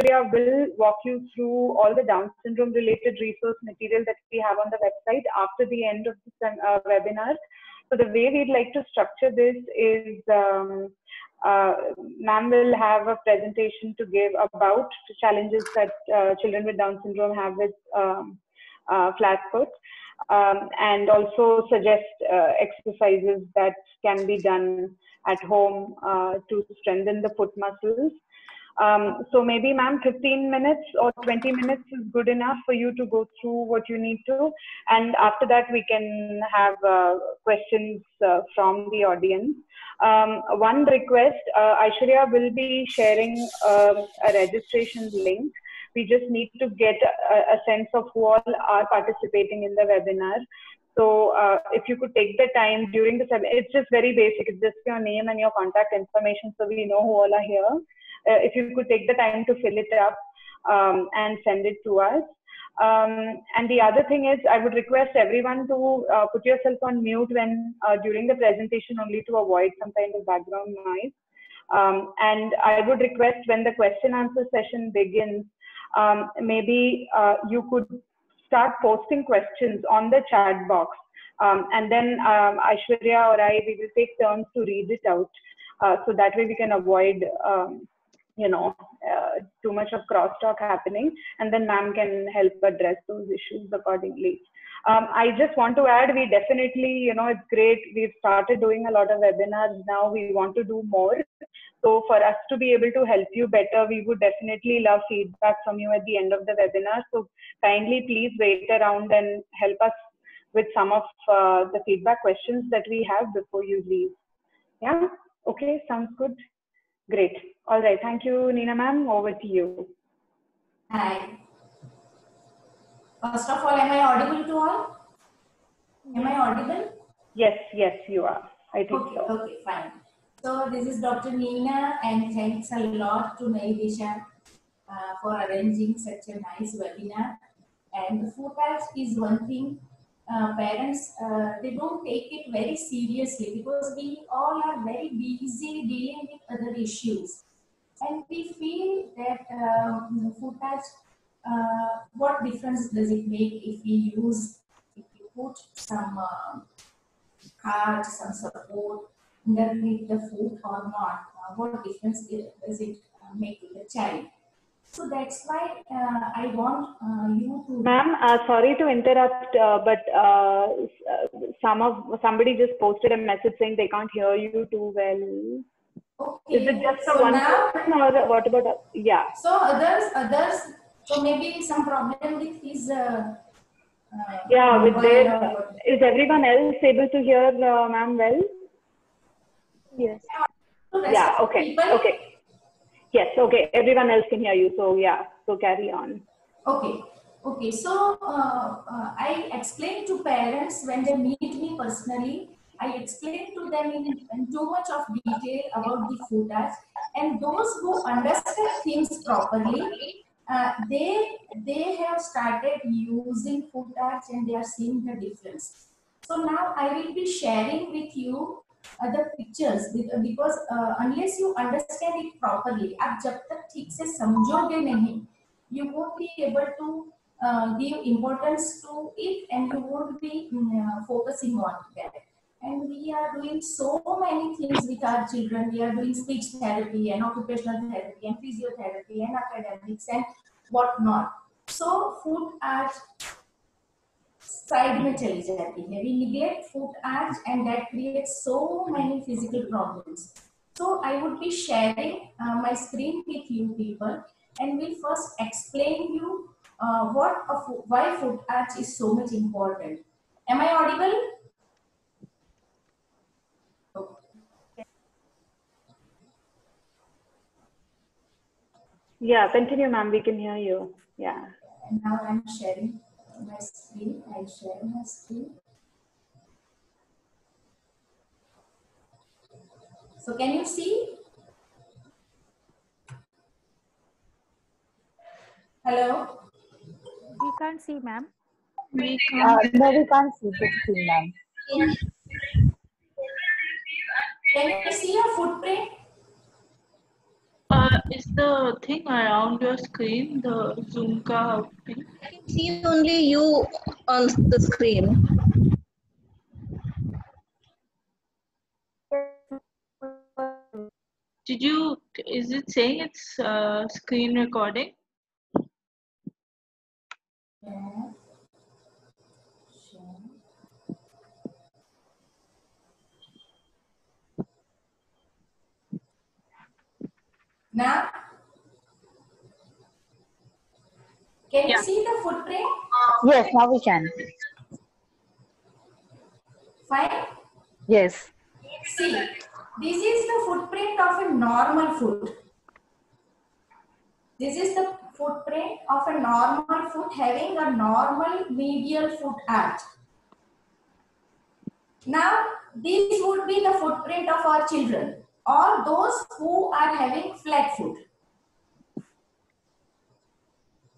Aishwarya will walk you through all the Down syndrome related resource material that we have on the website after the end of the webinar. So the way we'd like to structure this is ma'am will have a presentation to give about the challenges that children with Down syndrome have with flat foot, and also suggest exercises that can be done at home to strengthen the foot muscles. So maybe ma'am 15 minutes or 20 minutes is good enough for you to go through what you need to, and after that we can have questions from the audience. One request, Aishwarya will be sharing a registration link. We just need to get a sense of who all are participating in the webinar. So if you could take the time during the session, it's just very basic. It's just your name and your contact information, so we know who all are here. If you could take the time to fill it up and send it to us. And the other thing is, I would request everyone to put yourself on mute when during the presentation, only to avoid some kind of background noise. And I would request when the question answer session begins, maybe you could start posting questions on the chat box, and then Aishwarya or I, we will take turns to read it out, so that way we can avoid too much of crosstalk happening, and then ma'am can help address those issues accordingly. I just want to add, we definitely, it's great. We've started doing a lot of webinars now. We want to do more. So for us to be able to help you better, we would definitely love feedback from you at the end of the webinar. So kindly please wait around and help us with some of the feedback questions that we have before you leave. Yeah, okay, sounds good. Great. All right. Thank you, Neena ma'am. Over to you. Hi. First of all, am I audible to all? Am I audible? Yes, you are. I think okay, so. Okay, fine. So this is Dr. Neena, and thanks a lot to Naidisha for arranging such a nice webinar. And foot patch is one thing. Parents, they don't take it very seriously because we all are very busy dealing with other issues. And we feel that foot patch, what difference does it make if we put some card, some support underneath the foot or not? What difference does it make to the child? So that's why I want you to. Ma'am, sorry to interrupt, but somebody just posted a message saying they can't hear you too well. Okay. Is it just so one person, or what about? Yeah. So others. So maybe some problem with his. Yeah, with their. Is everyone else able to hear ma'am well? Yes. Yeah. Okay. Okay. Yes. Okay. Everyone else can hear you. So yeah. So carry on. Okay. Okay. So I explain to parents when they meet me personally. I explain to them in too much of detail about the foot patch, and those who understand things properly, they have started using foot patch and they are seeing the difference. So now I will be sharing with you the pictures because unless you understand it properly, आप जब तक ठीक से समझोगे नहीं, you won't be able to give importance to it, and you won't be focusing on that. And we are doing so many things with our children. We are doing speech therapy and occupational therapy and physiotherapy and academics and whatnot. So foot arch side में चली जाती है. We neglect foot arch, and that creates so many physical problems. So I would be sharing my screen with you people, and we'll first explain you why foot arch is so much important. Am I audible? Yeah, continue, ma'am. We can hear you. Yeah. And now I'm sharing my screen. I share my screen. So can you see? Hello? We can't see, ma'am. No, we can't see the screen, ma'am. Can you see your footprint? Is the thing around your screen, the Zoom ka thing? I can see only you on the screen. Is it saying it's screen recording? Now, can you Yeah. see the footprint? Yes, now we can. Fine. Yes. See, this is the footprint of a normal foot. This is the footprint of a normal foot having a normal medial foot arch. Now, this would be the footprint of our children or those who are having flat foot.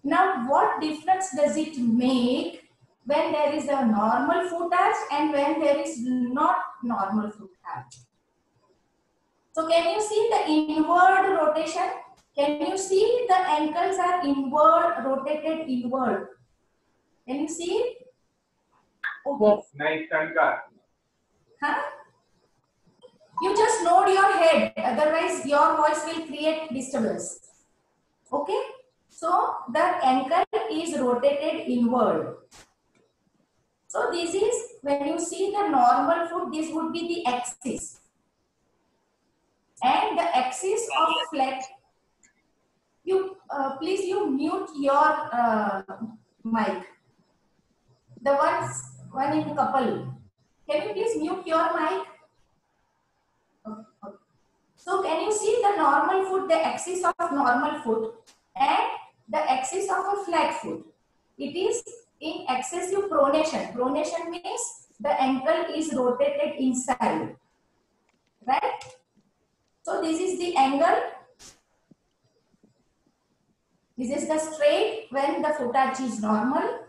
Now, what difference does it make when there is a normal foot arch and when there is not normal foot arch? So, can you see the inward rotation? Can you see the ankles are inward, rotated inward? Can you see it? Okay. Nice, Shankar. Huh? You just nod your head, otherwise your voice will create disturbance. Okay? So the ankle is rotated inward. So this is, when you see the normal foot, this would be the axis. And the axis of flat, you please you mute your mic. The one in couple. Can you please mute your mic? Okay. So can you see the normal foot, the axis of normal foot and the axis of a flat foot? It is in excessive pronation. Pronation means the ankle is rotated inside, right? So this is the angle. This is the straight when the foot arch is normal.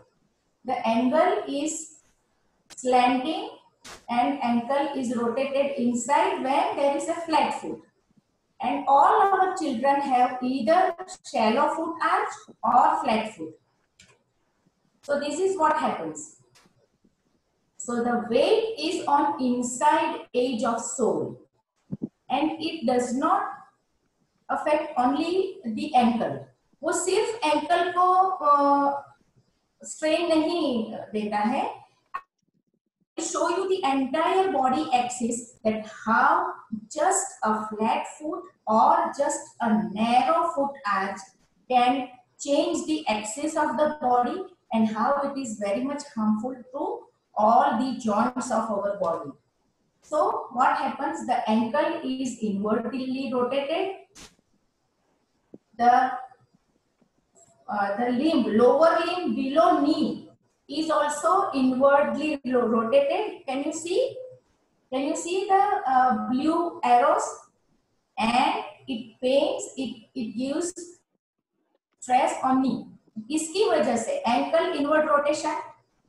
The angle is slanting and ankle is rotated inside when there is a flat foot. And all our children have either shallow foot arch or flat foot. So this is what happens. So the weight is on inside edge of sole and it does not affect only the ankle. वो सिर्फ ankle को strain नहीं देता है. I show you the entire body axis, that how just a flat foot or just a narrow foot arch can change the axis of the body and how it is very much harmful to all the joints of our body. So what happens? The ankle is inwardly rotated. The limb, lower limb below knee is also inwardly rotated. Can you see? Can you see the blue arrows? And it pains, it gives stress on knee. इसकी वजह से ankle inward rotation,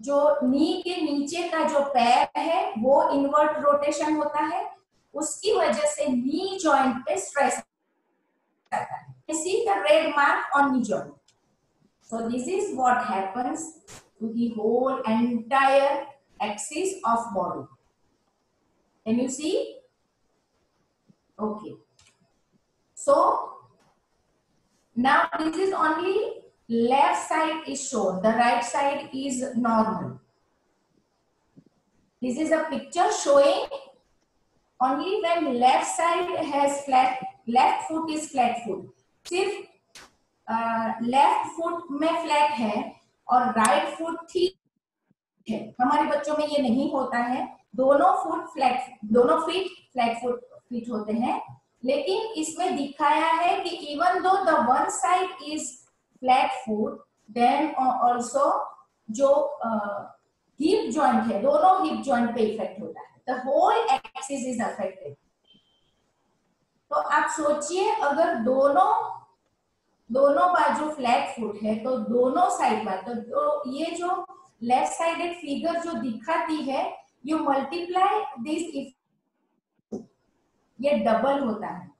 जो नी के नीचे का जो पैर है वो inward rotation होता है, उसकी वजह से knee joint पे stress आता है. You see the red mark on knee joint. So this is what happens to the whole entire axis of body. Can you see? Okay. So now this is only left side is shown. The right side is normal. This is a picture showing only when left side has flat, left foot is flat foot. सिर्फ left foot में flat है और right foot ठीक है. हमारे बच्चों में ये नहीं होता है. दोनों फुट फ्लैट, दोनों फीट फ्लैट फीट होते हैं. लेकिन इसमें दिखाया है कि even though the one side is flat foot, then also जो हिप जॉइंट है, दोनों हिप जॉइंट पे इफेक्ट होता है. The whole axis is affected. तो आप सोचिए, अगर दोनों बाजू फ्लैट फुट है तो दोनों साइड में, तो ये जो लेफ्ट साइडेड फिगर जो दिखाती है, यू मल्टीप्लाई दिस, ये डबल होता है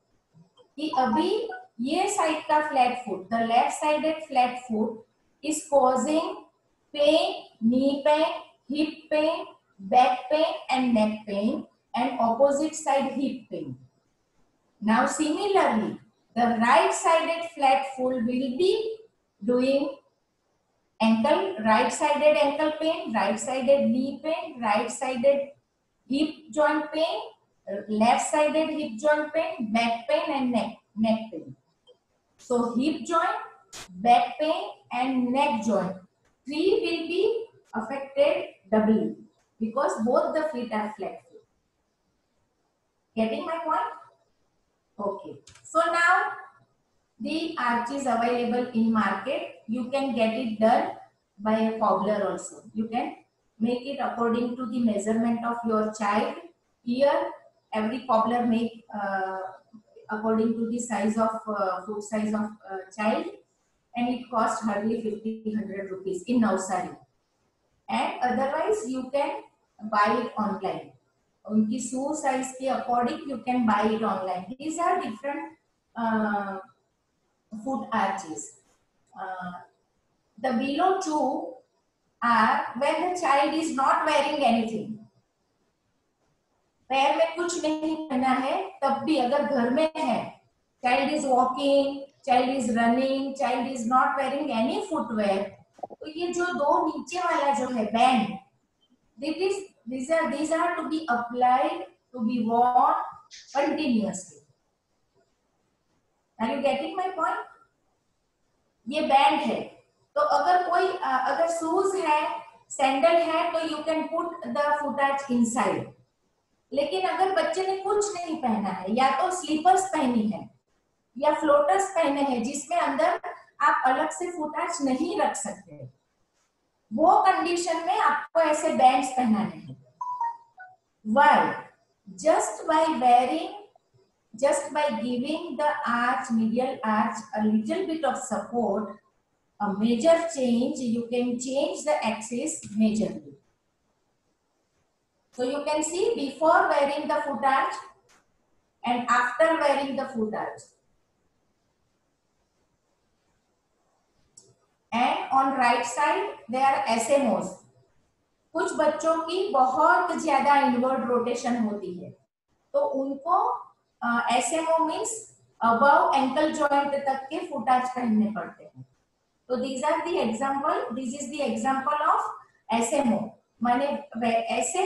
कि अभी ये साइड का flat foot, the left sided flat foot is causing pain, knee pain, hip pain, back pain and neck pain, and opposite side hip pain. Now similarly, the right sided flat foot will be doing right sided ankle pain, right sided knee pain, right sided hip joint pain, left sided hip joint pain, back pain and neck pain. So hip joint, back pain and neck joint, three will be affected doubly because both the feet are flat foot. Getting my point? Okay. So now the arch is available in market. You can get it done by a cobbler also. You can make it according to the measurement of your child. Here every cobbler make according to the size of foot size of child, and it costs hardly 50-100 rupees in nursery, and otherwise you can buy it online. Unki shoe size ke according you can buy it online. These are different foot arches. The below two are when the child is not wearing anything. पैर में कुछ नहीं पहना है तब भी अगर घर में है, child is walking, child is running, child is not wearing any footwear, तो ये जो दो नीचे वाला जो है band, these are to be applied, to be worn continuously. Are you getting my point? ये बैंड है, तो अगर कोई अगर शूज है, सैंडल है, तो you can put the foot arch inside. लेकिन अगर बच्चे ने कुछ नहीं पहना है, या तो स्लीपर्स पहनी है या फ्लोटर्स पहने हैं जिसमें अंदर आप अलग से फुट आर्च नहीं रख सकते, वो कंडीशन में आपको ऐसे बैंड्स पहनाने हैं. Why? Just by giving the arch, medial arch, a little bit of support, a major change, you can change the axis majorly. So you can see before wearing the foot arch and after wearing the foot arch. And on right side there are SMOs. कुछ बच्चों की बहुत ज्यादा inward rotation होती है, तो उनको SMO means above ankle joint तक के फुट आर्च पहनने पड़ते हैं. तो these are the example, this is the example of SMO, माने ऐसे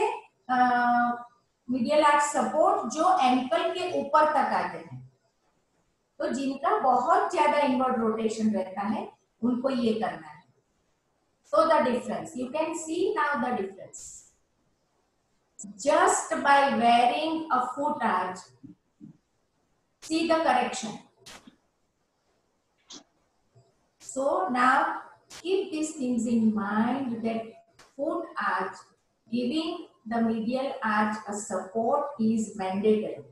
मीडियल आर्च सपोर्ट जो एंकल के ऊपर तक आते हैं. तो जिनका बहुत ज्यादा इनवर्ड रोटेशन रहता है उनको ये करना है. So the difference, you can see now the difference. Just by wearing a foot arch, see the correction. So now keep these things in mind, that foot arch, giving the medial arch a support is mandatory.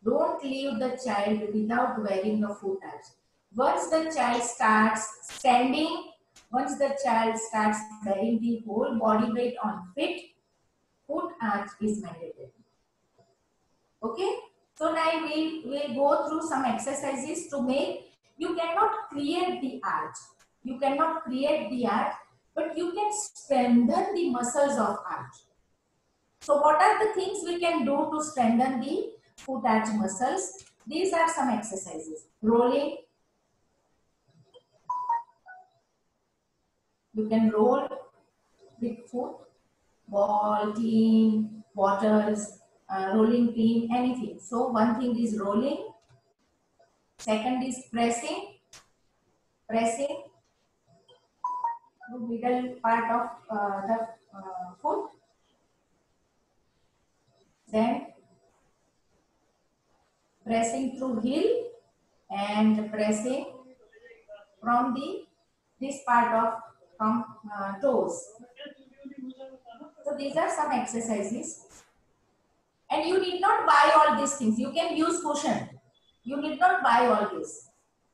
Don't leave the child without wearing a foot arch. Once the child starts standing, once the child starts bearing the whole body weight on feet, foot arch is mandatory. Okay? So now we will go through some exercises to make. You cannot create the arch. You cannot create the arch, but you can strengthen the muscles of arch. So what are the things we can do to strengthen the foot arch muscles? These are some exercises. Rolling. You can roll with foot, ball, team, bottles, rolling pin, anything. So one thing is rolling. Second is pressing. Pressing the middle part of the foot. Then pressing through heel and pressing from this part of toes. So these are some exercises, and you need not buy all these things. You can use cushion. You need not buy all this.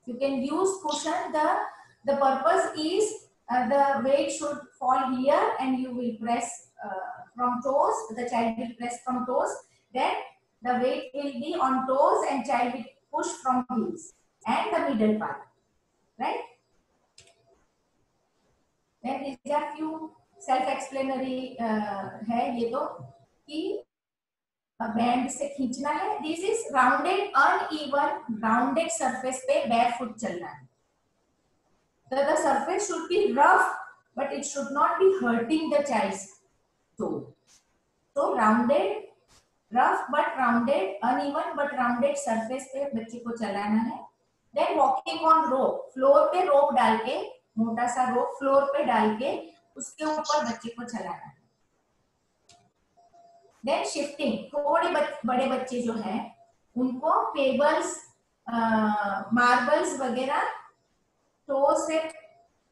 You can use cushion. The purpose is the weight should fall here, and you will press from toes. The child will press from toes. Then the weight will be on toes, and child will push from heels and the middle part, right? Then these are few self-explanatory है ये तो कि band से खींचना है. This is rounded uneven rounded surface पे barefoot चलना है. The surface should be rough, but it should not be hurting the child's toe. So rounded, rough but rounded, uneven but rounded surface पे बच्चे को चलाना है. Then walking on rope, floor पे rope डाल के, मोटा सा rope floor पे डाल के उसके ऊपर बच्चे को चलाना है. Then shifting, थोड़े बड़े बच्चे जो हैं उनको पेबल्स, मार्बल्स वगैरह टो से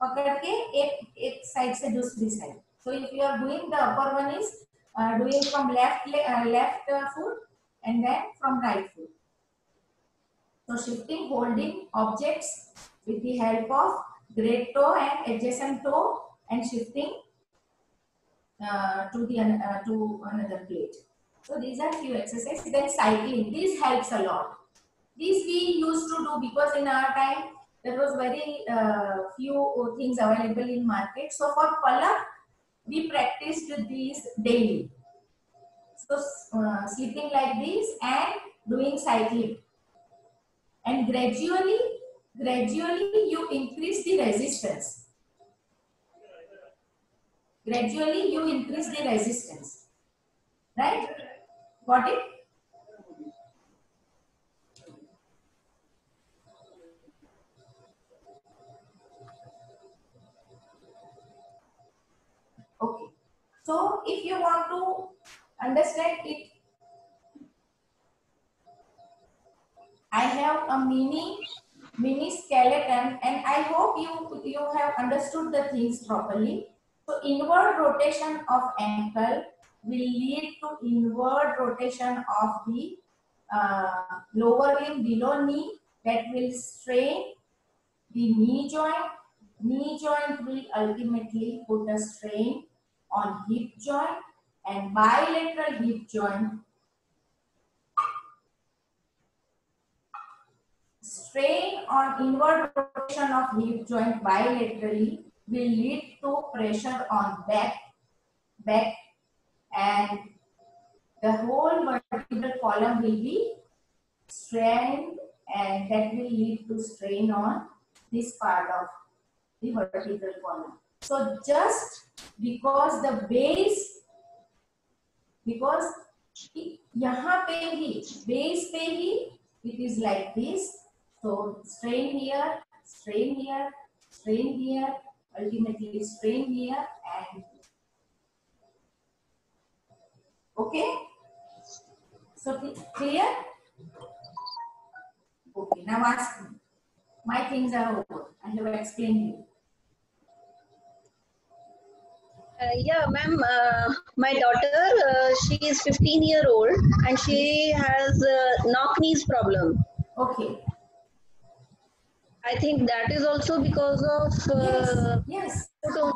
पकड़ के एक साइड से दूसरी side. So if you are doing, the upper one is doing from left foot and then from right foot. So shifting, holding objects with the help of great toe and adjacent toe and shifting to another plate. So these are few exercises. Then cycling, this helps a lot. This we used to do because in our time there was very few things available in market. So for Palak, we practiced these daily. So sleeping like this and doing cycling. And gradually you increase the resistance. Gradually you increase the resistance. Right? Got it? Okay. So if you want to understand it, I have a mini skeleton, and I hope you have understood the things properly. So inward rotation of ankle will lead to inward rotation of the lower limb below knee, that will strain the knee joint. Knee joint will ultimately put a strain on hip joint, and bilateral hip joint. Strain on inward rotation of hip joint bilaterally will lead to pressure on back, and the whole vertebral column will be strained, and that will lead to strain on this part of the vertebral column. So just because the base, because यहाँ पे ही base पे ही it is like this. So strain here, strain here, strain here, ultimately strain here, and okay. So clear? Okay. Now ask me. My things are over. I have explained you. Yeah, ma'am, my daughter, she is 15-year old and she has knock-knees problem. Okay. I think that is also because of yes. So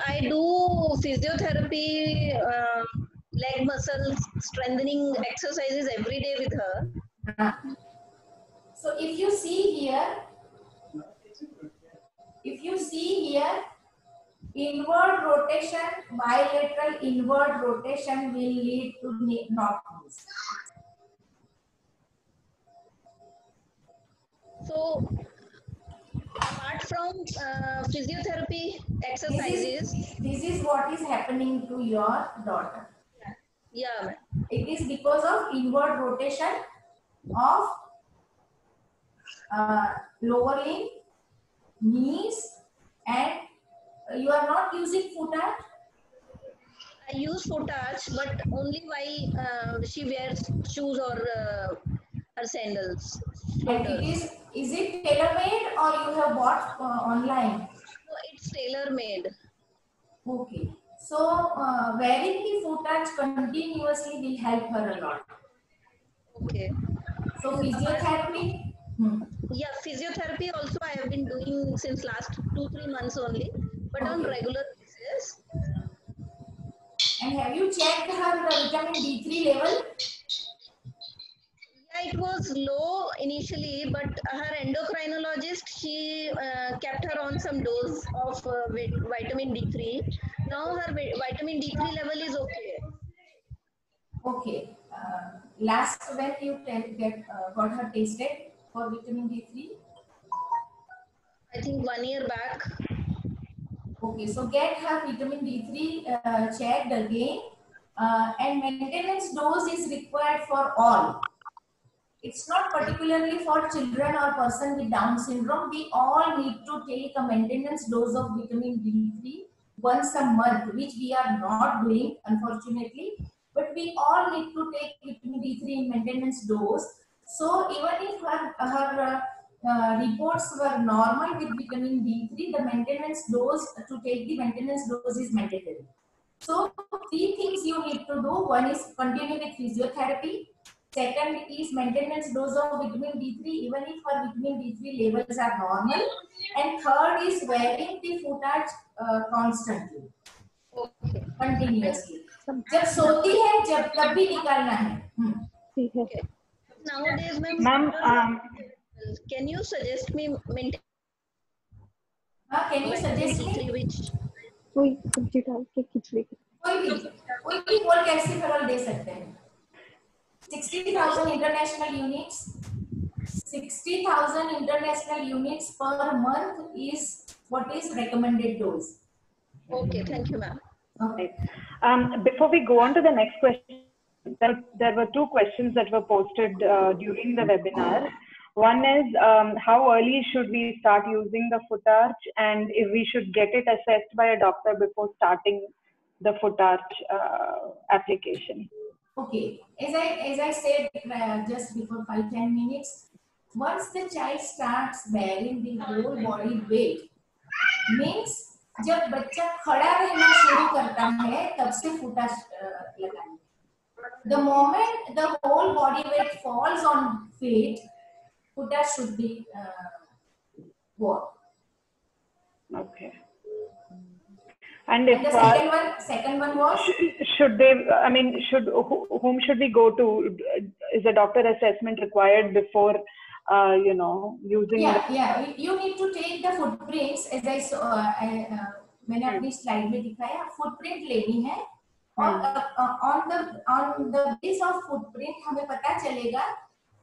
I do physiotherapy, leg muscle strengthening exercises every day with her. So if you see here, inward rotation, bilateral inward rotation will lead to knock-knees. So apart from physiotherapy exercises, this is what is happening to your daughter. Yeah. It is because of inward rotation of lower limb, knees, and you are not using foot arch. I use foot arch, but only while she wears shoes or her sandals. And is it tailor-made or you have bought online? No, it's tailor-made. Okay. So wearing the foot arch continuously will help her a lot. Okay. So physiotherapy. Yeah, physiotherapy also I have been doing since last 2-3 months only, but on regular basis. And have you checked her vitamin D3 level? it was low initially, but her endocrinologist, she kept her on some dose of vitamin D3. Now her vitamin D3 level is okay. Okay. Last when you got her tested for vitamin D3? I think 1 year back. Okay, so get her vitamin D3 checked again, and maintenance dose is required for all. It's not particularly for children or person with Down syndrome. We all need to take a maintenance dose of vitamin D3 once a month, which we are not doing, unfortunately. But we all need to take vitamin D3 in maintenance dose. So even if her reports were normal with vitamin D3, the maintenance dose to take the maintenance dose is mandatory. So three things you need to do. One is continue with physiotherapy. Second is maintenance dose of vitamin D3 even if her vitamin D3 levels are normal. And third is wearing the footage constantly, continuously. जब सोती है जब तब भी निकालना है. Okay. Nowadays, Ma'am, can you suggest me maintain? Can you suggest me? Which? कोई सब्जी डाल के खिचड़ी कोई भी बोल कैल्सिफेरॉल दे सकते हैं. 60,000 international units. 60,000 international units per month is what is recommended dose. Okay, thank you, ma'am. Okay. Before we go on to the next question, there were two questions that were posted during the webinar. One is how early should we start using the foot arch, and if we should get it assessed by a doctor before starting the foot arch application. Okay, as I said just before 5-10 minutes, once the child starts bearing the whole body weight, means जब बच्चा खड़ा रहना शुरू करता है तब से फुटा लगाएं. The moment the whole body weight falls on feet, futa should be worn. Okay. And if And the second one was, should they? I mean, whom should we go to? Is a doctor assessment required before using? Yeah. You need to take the footprints. As I saw, मैंने अपनी slide में दिखाया, footprint लेनी है. और on the base of footprint हमें पता चलेगा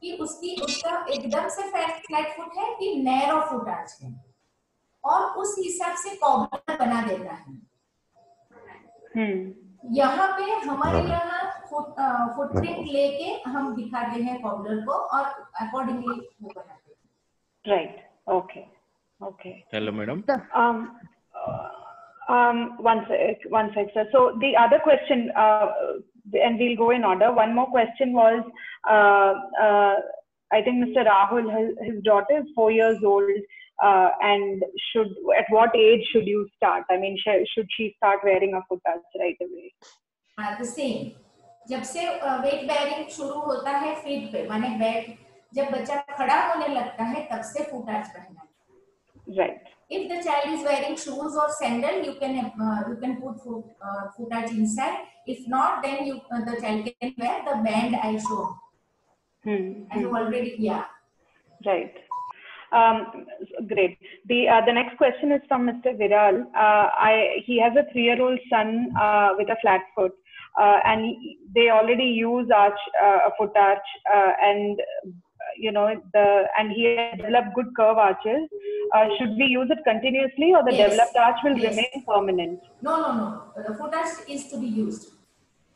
कि उसका एकदम से फ्लैट फुट है कि नैरो फुट आर्च है, और उस हिसाब से कॉबलर बना देता है. यहाँ पे हमारे यहाँ फुटप्रिंट लेके हम दिखाते हैं कॉबलर को और अकॉर्डिंगली वो बनाते हैं. Right. Okay. Hello, madam. One sec, sir. So the other question, and we'll go in order. One more question was, I think Mr. Rahul, his daughter is 4 years old, and at what age should you start? I mean, should she start wearing a foot arch right away? The same. जब से weight bearing शुरू होता है feet पे, माने बैठ जब बच्चा खड़ा होने लगता है तब से फुट आर्च पहनना है. Right. If the child is wearing shoes or sandal, you can put foot arch inside. If not, then the child can wear the band I showed. And already, Right. Great. The next question is from Mr. Viral. He has a 3-year-old son with a flat foot, and they already use a foot arch, and he has developed good curve arches. Should we use it continuously, or the developed arch will remain permanent? No. The foot arch is to be used.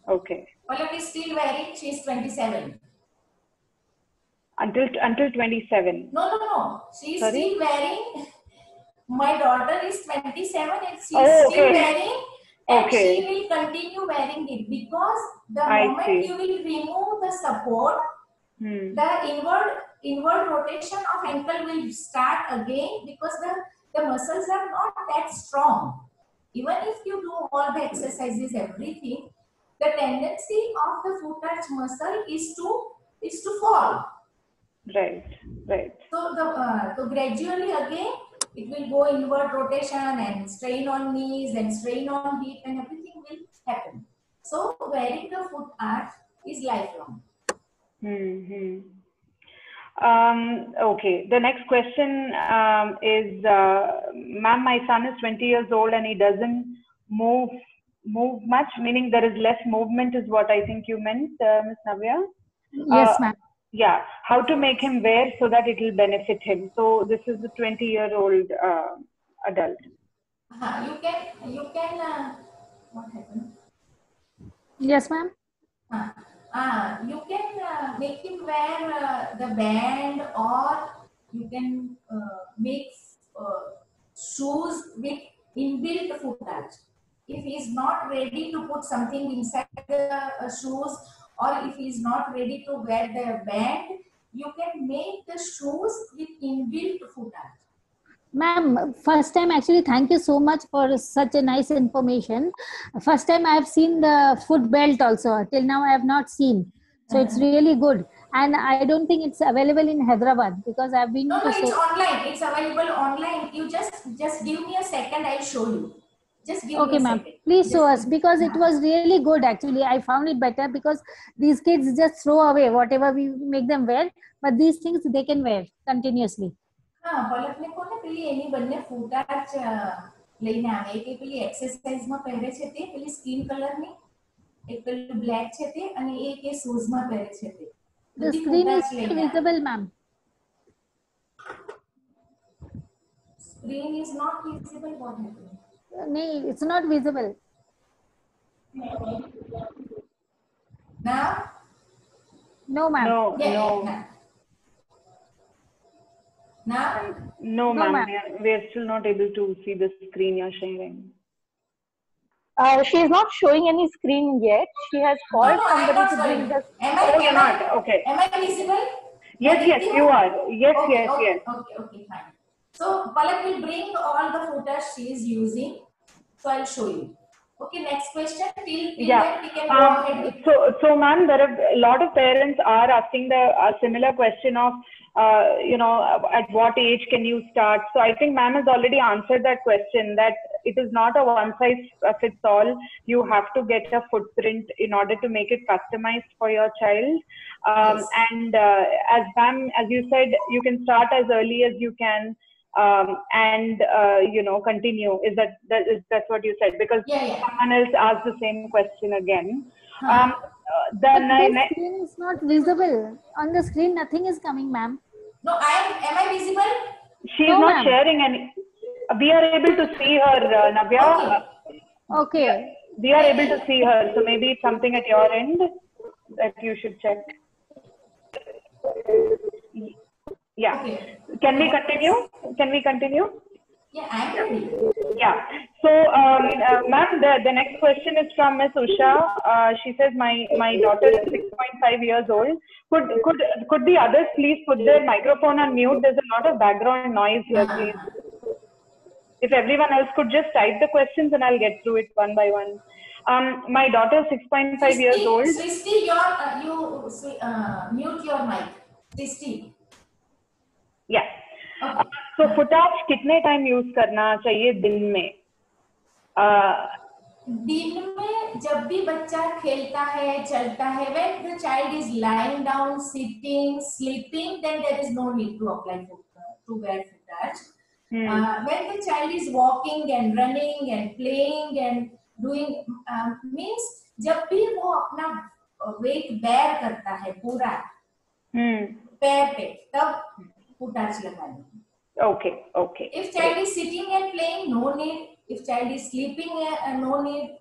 Okay. Palak is still wearing. She is 27. Until 27. No. She is still wearing. My daughter is 27 and she is still wearing, and she will continue wearing it because the moment you will remove the support, the inward rotation of ankle will start again because the muscles are not that strong. Even if you do all the exercises, everything, the tendency of the foot arch muscle is to fall. Right. So gradually again it will go inward rotation and strain on knees and strain on hip and everything will happen. So wearing the foot arch is lifelong. Okay. The next question is, ma'am, my son is 20 years old and he doesn't move much, meaning there is less movement is what I think you meant, Ms. Navya. Yes, ma'am. Yeah. How to make him wear so that it will benefit him. So this is the 20-year-old adult. You can, what happened? Yes, ma'am. You can make him wear the band, or you can make shoes with inbuilt foot touch. If he is not ready to put something inside the shoes, or if he is not ready to wear the band, you can make the shoes with inbuilt foot touch. Ma'am, first time actually, thank you so much for such a nice information. First time I have seen the foot belt also. Till now I have not seen. So it's really good. And I don't think it's available in Hyderabad because I've been No, to it's online. It's available online. You just give me a second. I'll show you. Just give Okay, me a ma'am. second. Please show us because it was really good actually. I found it better because these kids just throw away whatever we make them wear. But these things they can wear continuously. હા પલકને કોને પેલી એની બંને ફૂટાચ લઈને આવે એક પેલી એક્સરસાઇઝમાં પહેરે છે તે પેલી સ્કિન કલરની એક પેલું બ્લેક છે તે અને એક એ શૂઝમાં પહેરે છે તે The બધી screen is ફૂટાચ લઈને આવે. visible, ma'am. Screen is not visible. What happened? No, it's not visible. Now? No, ma'am. No, Yeah, no. yeah, now? No, No, ma'am. ma'am. We are still not able to see the screen you're sharing. She is not showing any screen yet. She has No, called no, I'm somebody not to bring showing. the. Oh, you're not. Okay. Am I visible? Yes, yes, you are. Yes, Okay, yes, okay, yes. okay, fine. So Palak will bring all the footage she is using. So I'll show you. Okay, next question. Till Yeah. then we can go ahead with. So, ma'am, there are a lot of parents are asking the similar question of, at what age can you start? So I think ma'am has already answered that question, that it is not a one size fits all. You have to get a footprint in order to make it customized for your child. Yes. And as ma'am, as you said, you can start as early as you can. And continue. Is that what you said? Because Yeah. someone else asked the same question again. But the screen is not visible. On the screen, nothing is coming, ma'am. No, am I visible? She is No, not ma'am. sharing any. We are able to see her, Navya. Okay. We are able to see her. So maybe it's something at your end that you should check. Yeah. Okay. Can we continue? Yeah, I'm ready. Yeah. So, ma'am, the next question is from Miss Usha. She says, my daughter is 6.5 years old. Could the others please put their microphone on mute? There's a lot of background noise here, please. If everyone else could just type the questions and I'll get through it one by one. My daughter is 6.5 years old. Srishti, mute your mic. Srishti. Yeah. Okay. So फुटाच कितने time use करना चाहिए दिन में? दिन में जब भी बच्चा खेलता है, चलता है, when the child is lying down, sitting, sleeping, then there is no need to apply to wear footage. When the child is walking and running and playing and doing, means जब भी वो अपना weight bear करता है पूरा पैर पे, तब footage लगानी. Okay. If child is sitting and playing, no need. If child is sleeping, no need.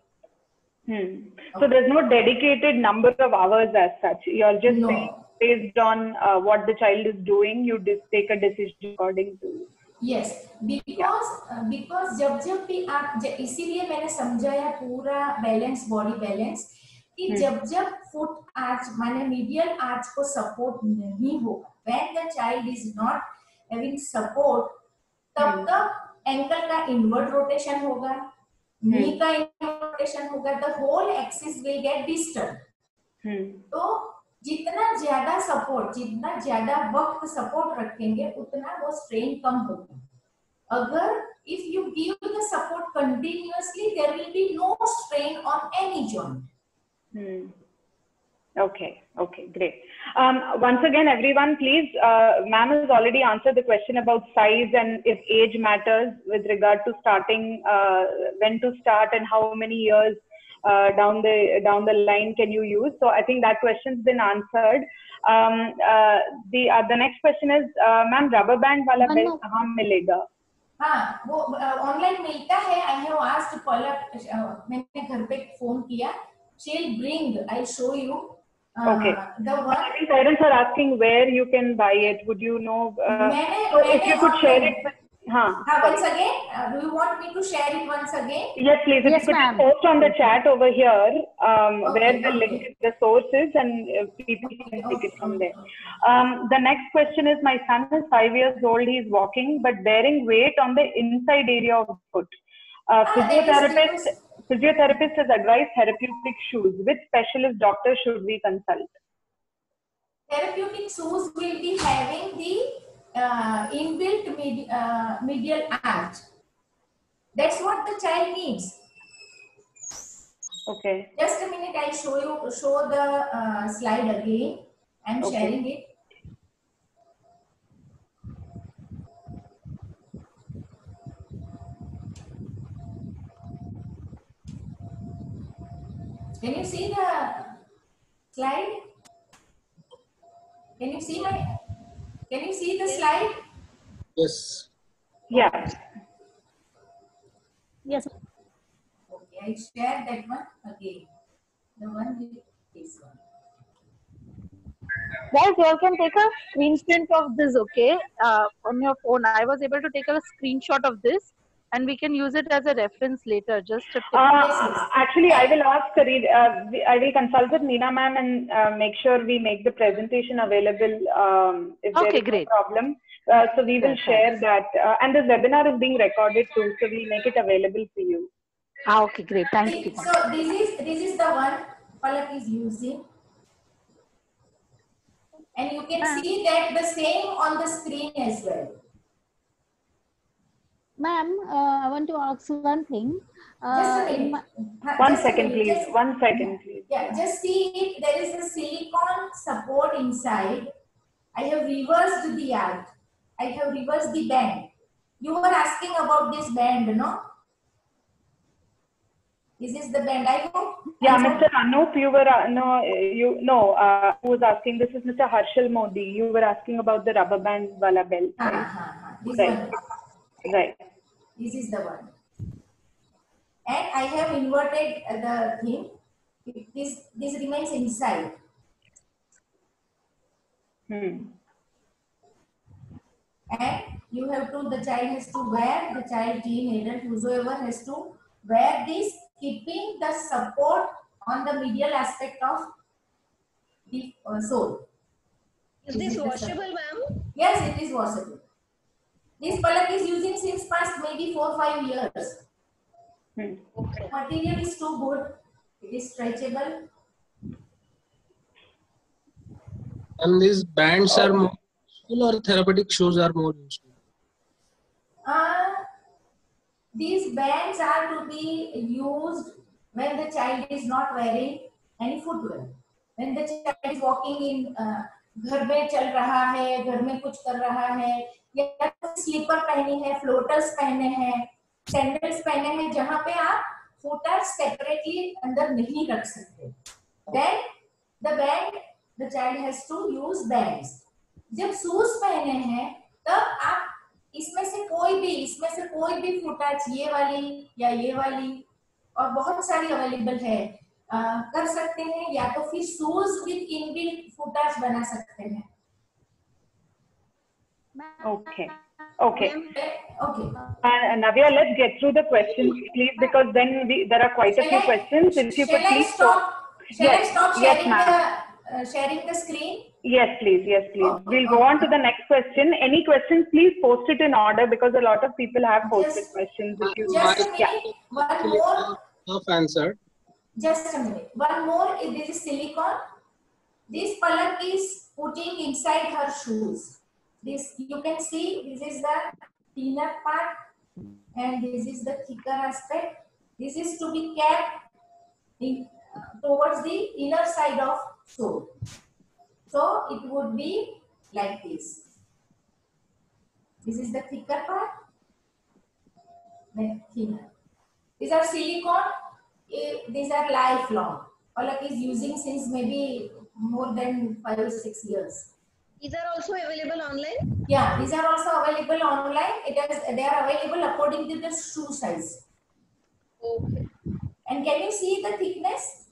So there's no dedicated number of hours as such. You're just saying based on what the child is doing, you take a decision according to. Yes, because जब भी आप, इसीलिए मैंने समझाया पूरा balance, body balance, कि जब foot arch माने मीडियल आर्च को सपोर्ट नहीं होगा, when the child is not having support, तब तक एंकल का इनवर्ट रोटेशन होगा, नी का इनवर्ट रोटेशन होगा, the whole axis will get disturbed. तो जितना ज्यादा सपोर्ट, जितना ज्यादा वक्त सपोर्ट रखेंगे, उतना वो स्ट्रेन कम होगा. अगर if you give the support continuously, there will be no strain on any joint. Okay, great. Once again, everyone, please, ma'am has already answered the question about size and if age matters with regard to starting, when to start and how many years down the line can you use. So I think that question's been answered. The next question is, ma'am, rubber band wala belt kahan milega? हाँ, वो online मिलता है. I have asked Palak, मैंने घर पे phone किया. She'll bring. I'll show you. Okay. The one. I think parents are asking where you can buy it. Would you know? So if you could share it with. Once again, do you want me to share it once again? Yes, please. If you could post on the chat over here where the link is, the source is, and people can take it from there. The next question is, my son is 5 years old. He is walking but bearing weight on the inside area of the foot. Physiotherapist has advised therapeutic shoes. Which specialist doctor should we consult? Therapeutic shoes will be having the inbuilt medial arch. That's what the child needs. Okay. Just a minute, I'll show the slide again. I'm sharing it. Can you see the slide? Can you see the slide? Yes. Yeah. Yes. Okay, I share that one again. The one with this one. Guys, you can take a screenshot of this, okay? On your phone. I was able to take a screenshot of this, and we can use it as a reference later. Just a tip. Actually, I will ask Kareed, I will consult with Meena ma'am and make sure we make the presentation available if there is no problem. So we will share that. And this webinar is being recorded too, so we'll make it available for you. Okay, great. Thank you. So this is the one Palak is using. And you can see that the same on the screen as well. Ma'am, I want to ask one thing. Just a minute. One second, please. One second, please. Yeah, just see it. There is a silicone support inside. I have reversed the arc. I have reversed the band. You were asking about this band, no? This is the band. I hope. Yeah, Mr. Anup, you were who was asking? This is Mr. Harshal Modi. You were asking about the rubber band wala belt. This right. One. Right. This is the one. And I have inverted the thing. This remains inside. And you have to, the child has to wear, the child, teen, adult, whosoever has to wear this, keeping the support on the medial aspect of the sole. Is this washable, ma'am? Yes, it is washable. This Palak is using since past maybe 4 or 5 years. Okay. The material is too good. It is stretchable. And these bands are more useful or therapeutic shoes are more useful? These bands are to be used when the child is not wearing any footwear. When the child is walking in, घर में चल रहा है, घर में कुछ कर रहा है, या स्लीपर पहनी है, फ्लोटर्स पहने हैं, सैंडल्स पहने हैं, जहां पे आप फुटर सेपरेटली अंदर नहीं रख सकते. Then the band, the child has to use bands. जब शूज पहने हैं, तब आप इसमें से कोई भी फुटाच, ये वाली या ये वाली, और बहुत सारी अवेलेबल है, कर सकते हैं, या तो फिर शूज विद इनबिल्ट फुटाच बना सकते हैं. Okay. Navya, let's get through the questions, please, because then there are quite a few questions. If you could please Shall I stop sharing the screen? Yes, please. We'll go on to the next question. Any questions, please post it in order because a lot of people have posted questions. Just a minute. One more. Half answered. Just a minute. One more. This is silicone. This Palak is putting inside her shoes. This you can see. This is the thinner part, and this is the thicker aspect. This is to be kept towards the inner side of sole. So it would be like this. This is the thicker part, then thinner. These are silicone. These are lifelong. Palak is using since maybe more than 5 or 6 years. These are also available online? Yeah, these are also available online. They are available according to the shoe size. Okay. And can you see the thickness?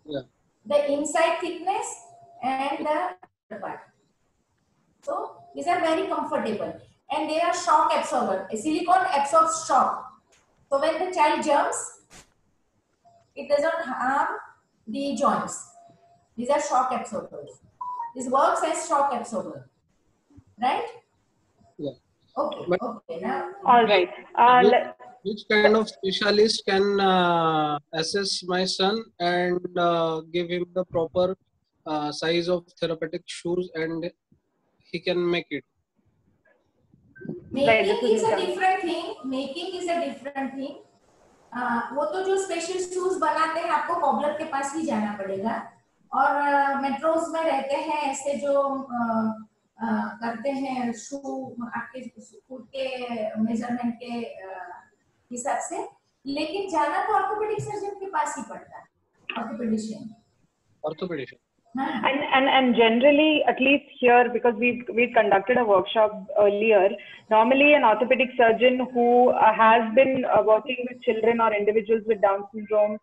Yeah. The inside thickness and the part. So these are very comfortable and they are shock absorber. A silicone absorbs shock. So when the child jumps, it doesn't harm the joints. These are shock absorbers. This works as shock absorber, right? Yeah. Okay. But okay. Now. All right. Which kind of specialist can assess my son and give him the proper size of therapeutic shoes and he can make it? Making is a different thing. Making is a different thing. वो तो जो special shoes बनाते हैं आपको cobbler के पास ही जाना पड़ेगा और मेट्रोज में रहते हैं ऐसे जो करते हैं शू आपके फुट के मेजरमेंट के हिसाब से लेकिन जाना तो ऑर्थोपेडिक सर्जन के पास ही पड़ता है Orthopedician. And generally, at least here, because we conducted a workshop earlier, normally an orthopedic surgeon who has been working with children or individuals with Down syndrome,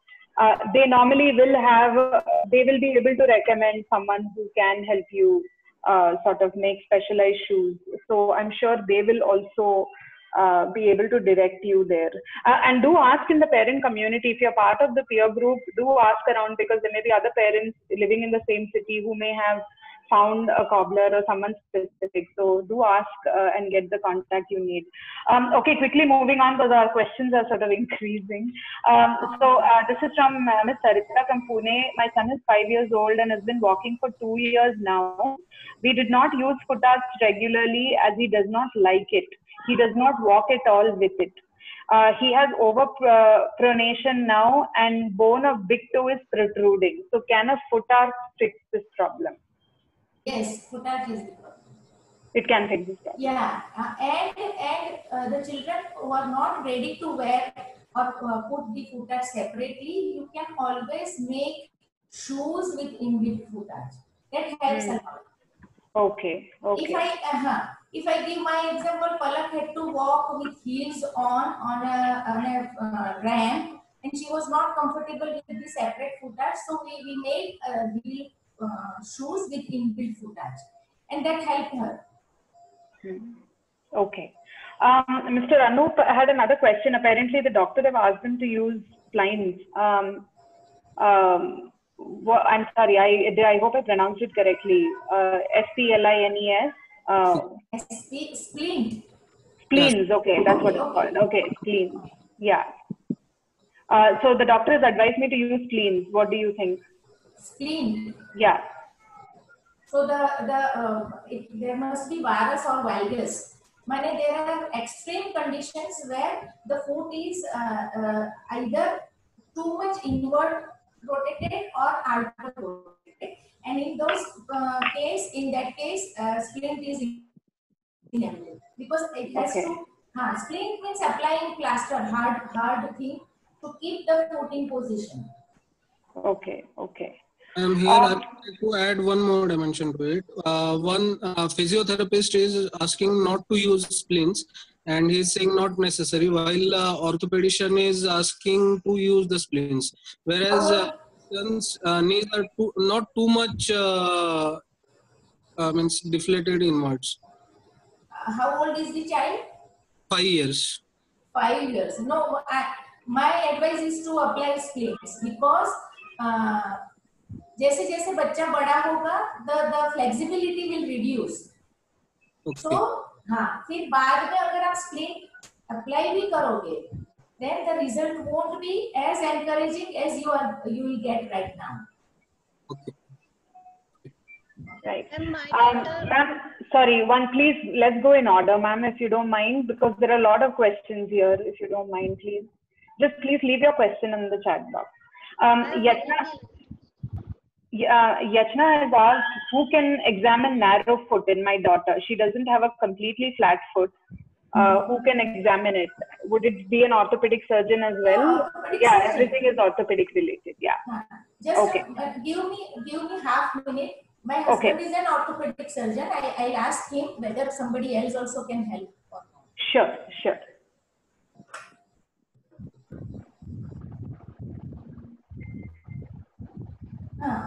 they normally they will be able to recommend someone who can help you sort of make specialized shoes. So I'm sure they will also be able to direct you there. And do ask in the parent community, if you're part of the peer group, do ask around because there may be other parents living in the same city who may have found a cobbler or someone specific. So do ask and get the contact you need. Okay, quickly moving on because our questions are sort of increasing. This is from Ms. Sarita from Pune. My son is 5 years old and has been walking for 2 years now. We did not use foot arts regularly as he does not like it. He does not walk at all with it. He has overpronation now and bone of big toe is protruding. So can a foot arch fix this problem? Yes, foot arch is the problem. It can fix this problem. Yeah, and the children who are not ready to wear or put the foot arch separately, you can always make shoes with inbuilt foot arch. That helps a lot. Okay. If I give my example, Palak had to walk with heels on a ramp, and she was not comfortable with the separate foot arch. So we made shoes with inbuilt foot arch, and that helped her. Okay. Mr. Anup had another question. Apparently, the doctor have asked him to use splines. I'm sorry, I hope I pronounced it correctly. SPLINES. Spleen. Spleens, okay, that's what it's called. Okay, spleens. Yeah. So the doctor has advised me to use spleens. What do you think? Spleen. Yeah. So there must be varus or valgus. There are extreme conditions where the foot is either too much inward rotated or outward rotated, and in that case, splint is inevitable because it has to. Splint means applying plaster, hard thing to keep the foot in position. Okay. Here I'd like to add one more dimension to it. One physiotherapist is asking not to use splints and he's saying not necessary, while orthopedician is asking to use the splints. Whereas knees are not too much means deflated inwards. How old is the child? 5 years. 5 years. No, my advice is to apply splints because जैसे जैसे बच्चा बड़ा होगा the flexibility will reduce. Okay. So फिर बाद में अगर आप splint apply भी करोगे, then the result won't be as encouraging as you will get right now. Okay. Right. And ma'am, sorry, please, let's go in order, ma'am, if you don't mind, because there are a lot of questions here. If you don't mind, please. Just please leave your question in the chat box. Yes, ma'am. Yachna has asked, who can examine narrow foot in my daughter? She doesn't have a completely flat foot. Who can examine it? Would it be an orthopedic surgeon as well? Orthopedic surgeon. Everything is orthopedic related. Just Okay. Give me half minute. My husband is an orthopedic surgeon. I asked him whether somebody else also can help or not. Sure.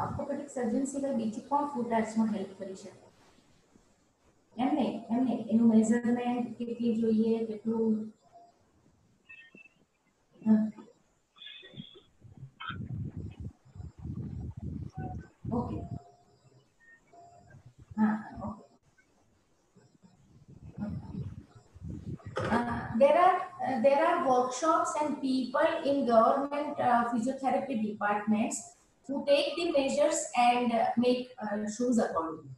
Orthopedic surgeon સિવાય બીજી કોણ ફૂટઆર્ટ્સમાં help કરી શકે? એમ નહીં એનું measurement કેટલી જોઈએ, કેટલું okay. There are workshops and people in government physiotherapy departments who take the measures and make shoes accordingly.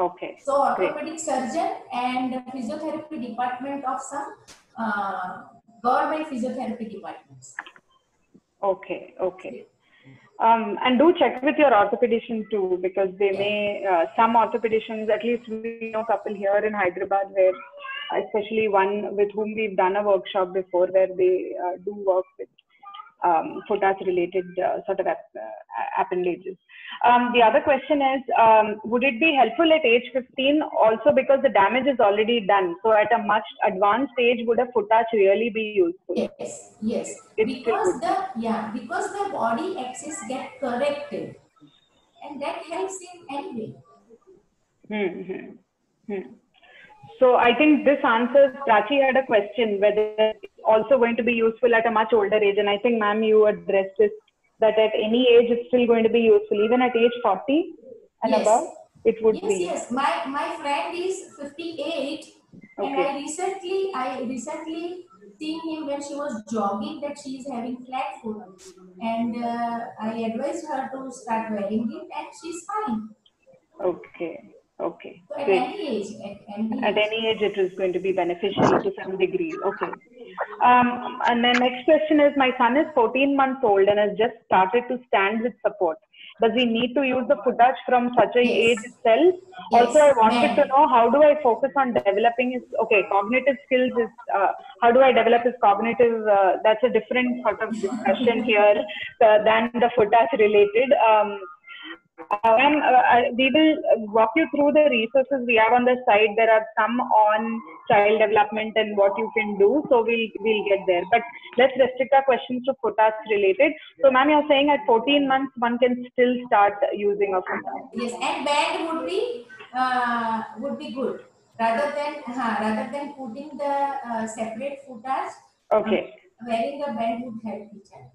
Okay. So orthopedic surgeon and physiotherapy department of some government physiotherapy departments. Okay. And do check with your orthopedician too, because they may, some orthopedicians, at least we know a couple here in Hyderabad where, especially one with whom we've done a workshop before, where they do work with foot arch related sort of appendages. The other question is, would it be helpful at age 15 also, because the damage is already done? So at a much advanced age, would a foot arch really be useful? Yes. Because the body axis get corrected, and that helps in any way. So I think this answers, Prachi had a question whether it's also going to be useful at a much older age, and I think ma'am you addressed this, that at any age it's still going to be useful, even at age 40 and above it would be. Yes. My friend is 58, and I recently seen him when she was jogging that she is having flat foot, and I advised her to start wearing it, and she's fine. Okay. So at any age, it is going to be beneficial to some degree. Okay. And the next question is, my son is 14 months old and has just started to stand with support. Does he need to use the foot arch from such a age itself? Also, I wanted to know, how do I focus on developing his cognitive skills? How do I develop his cognitive? That's a different sort of discussion here than the foot arch related. We will walk you through the resources we have on the site. There are some on child development and what you can do, so we'll get there. But let's restrict our questions to foot arch related. So ma'am, you're saying at 14 months one can still start using a foot arch? Yes, and band would be good rather than putting the separate foot arch. Wearing a band would help each other.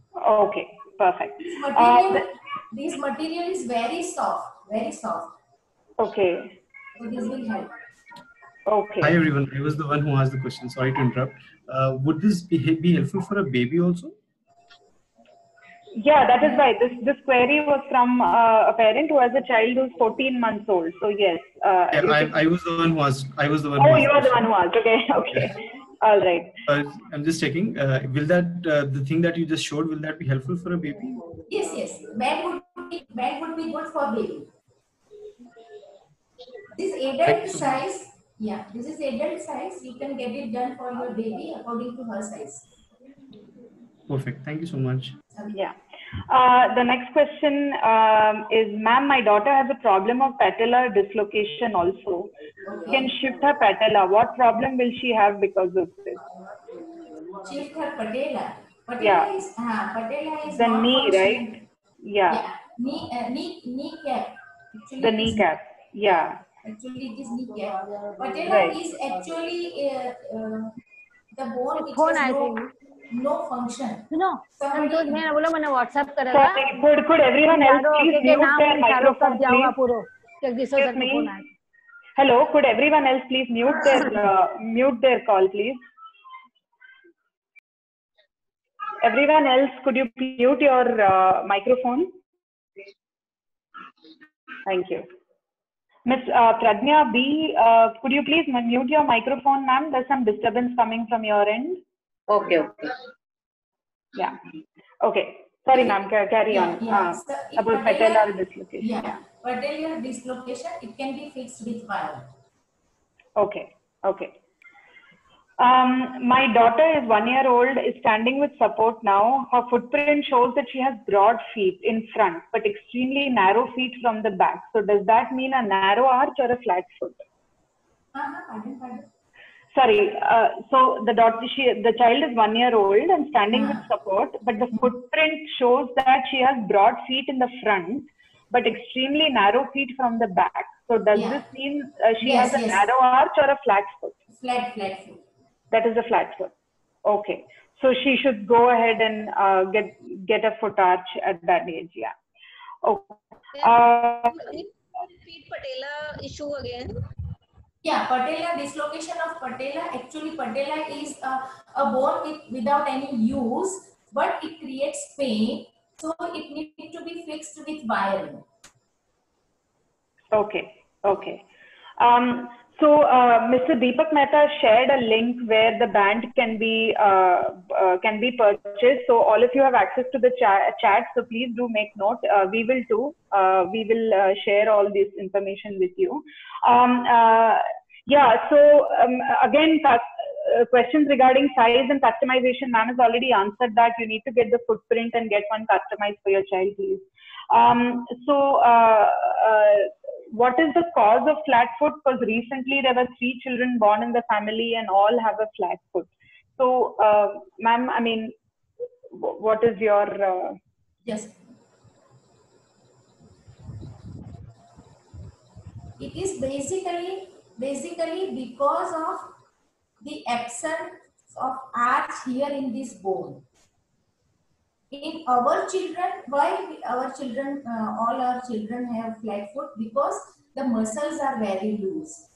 Okay, perfect. This material is very soft. Okay. So this will help. Okay. Hi everyone, I was the one who asked the question. Sorry to interrupt. Would this be helpful for a baby also? Yeah, that is right. This query was from a parent who has a child who's 14 months old. So yes. I was the one who asked. You are the one who asked. Okay. All right. I'm just checking. Will that the thing that you just showed, will that be helpful for a baby? Yes. Band would be good for baby. This adult size. Yeah, this is adult size. You can get it done for your baby according to her size. Perfect. Thank you so much. Yeah. The next question is, ma'am, my daughter has a problem of patellar dislocation also. Can shift her patella. What problem will she have because of this? Shift her patella. Yeah. Patella is the knee, right? Yeah. Knee cap. Actually, the kneecap. Yeah. Actually, it is kneecap. Patella is actually the bone which has no function. संतोष मैं बोला मैंने WhatsApp करेगा. Could everyone else please mute their microphone, please? Hello, could everyone else please mute their call, please? Everyone else, could you mute your microphone? Thank you. Miss Pradnya B, could you please mute your microphone, ma'am? There's some disturbance coming from your end. Okay. Yeah. Okay. Sorry, ma'am, carry on. So about patellar dislocation. Yeah, patellar dislocation, it can be fixed with wire. Okay. My daughter is 1 year old, is standing with support now. Her footprint shows that she has broad feet in front, but extremely narrow feet from the back. So does that mean a narrow arch or a flat foot? Pardon. Sorry. So the child is 1 year old and standing with support, but the footprint shows that she has broad feet in the front, but extremely narrow feet from the back. So does this mean she has a narrow arch or a flat foot? Flat foot. That is a flat foot. Okay. So she should go ahead and get a foot arch at that age. Yeah. Okay. Repeat patella issue again. Yeah, patella, dislocation of patella. Actually, patella is a bone without any use, but it creates pain. So it needs to be fixed with wiring. Okay. So Mr. Deepak Mehta shared a link where the band can be purchased. So all of you have access to the chat. So please do make note. We will too. We will share all this information with you. Again, questions regarding size and customization. Ma'am has already answered that. You need to get the footprint and get one customized for your child, please. What is the cause of flat foot? Because recently there were 3 children born in the family and all have a flat foot. So, ma'am, I mean, what is your... Yes. It is basically because of the absence of arch here in this bone. In our children, why our children, all our children have flat foot? Because the muscles are very loose.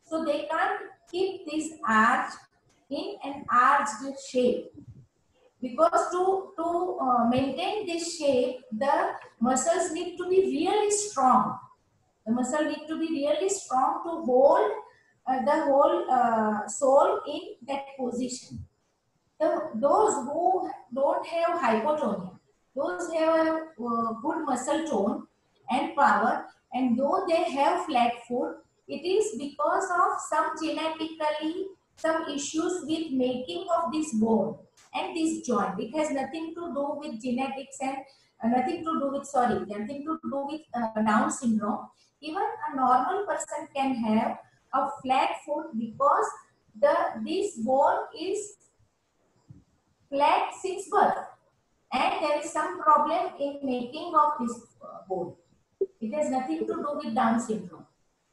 So they can't keep this arch in an arched shape. Because to maintain this shape, the muscles need to be really strong. The muscle need to be really strong to hold the whole sole in that position. Those who don't have hypotonia, those have a good muscle tone and power, and though they have flat foot, it is because of some genetically some issues with making of this bone and this joint. It has nothing to do with genetics and nothing to do with Down syndrome. Even a normal person can have a flat foot because this bone is flat since birth, and there is some problem in making of this bone. It has nothing to do with Down syndrome.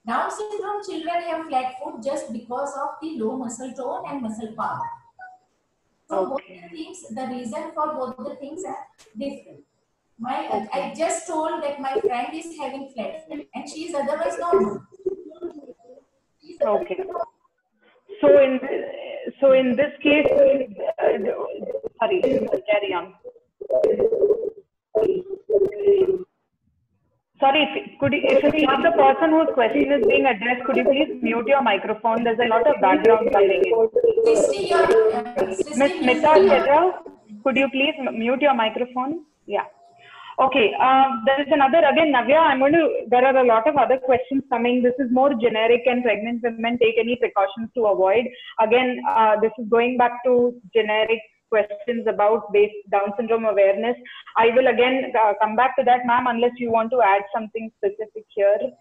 Down syndrome children have flat foot just because of the low muscle tone and muscle power. So both the things, the reason for both the things are different. I just told that my friend is having flat foot and she is otherwise normal. Okay. So in this case, sorry, carry on. Sorry, if it's not the person whose question is being addressed, could you please mute your microphone? There's a lot of background coming in. Miss Smita Chedra, could you please mute your microphone? Yeah. Okay, there is another, again, Navya, there are a lot of other questions coming. This is more generic, and pregnant women take any precautions to avoid. Again, this is going back to generic questions about Down syndrome awareness. I will again come back to that, ma'am, unless you want to add something specific here.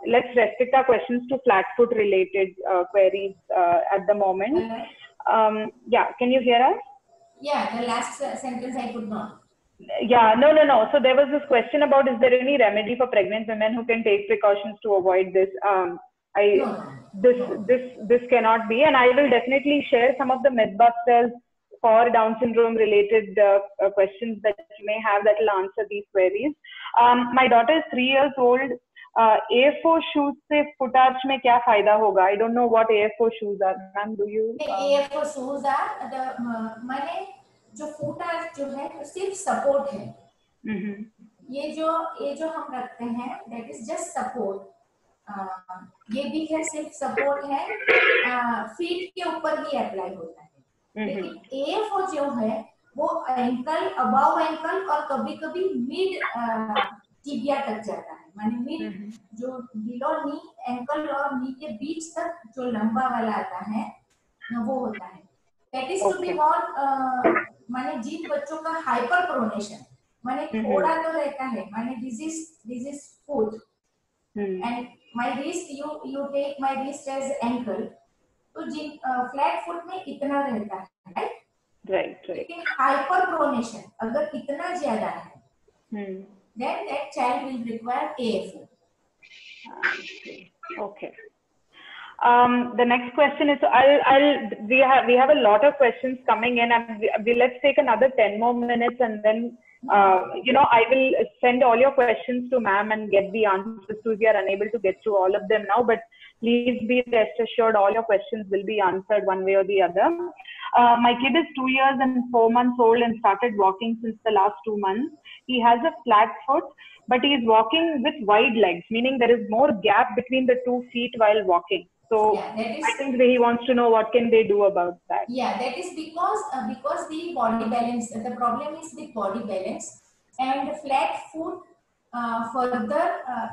Let's restrict our questions to flat foot related queries at the moment. Yeah, can you hear us? Yeah, the last sentence I could not. Yeah, no. So there was this question about, is there any remedy for pregnant women who can take precautions to avoid this? This cannot be, and I will definitely share some of the mythbusters for Down syndrome related questions that you may have that will answer these queries. My daughter is 3 years old. A4 shoes se foot arch mein kya fayda hoga? I don't know what A4 shoes are. Ma'am, do you? A4 shoes are the मैंने जो foot arch जो है सिर्फ support है. ये जो हम रखते हैं that is just support. ये भी है सिर्फ सपोर्ट है, फीट के ऊपर ही अप्लाई होता है. लेकिन A4 जो है वो एंकल, अबाव एंकल और कभी कभी मिड टिबिया तक जाता है, माने मिड जो बिलो नी, एंकल और नी के बीच तक जो लंबा वाला आता है वो होता है। That is to be more, माने जिन बच्चों का हाइपर प्रोनेशन माने थोड़ा तो रहता है, माने this is foot and my wrist, you take my wrist as ankle, तो जिन फ्लैट फुट में इतना रहता है, राइट राइट। लेकिन हाइपर प्रोनेशन अगर इतना ज्यादा है then that child will require AFO. Okay. The next question is, we have a lot of questions coming in, and let's take another 10 more minutes, and then I will send all your questions to ma'am and get the answers to. We are unable to get through all of them now, but please be rest assured all your questions will be answered one way or the other. My kid is 2 years and 4 months old and started walking since the last 2 months. He has a flat foot, but he is walking with wide legs, meaning there is more gap between the 2 feet while walking. So I think he wants to know what can they do about that. Yeah, that is because the body balance, the problem is with body balance, and flat foot further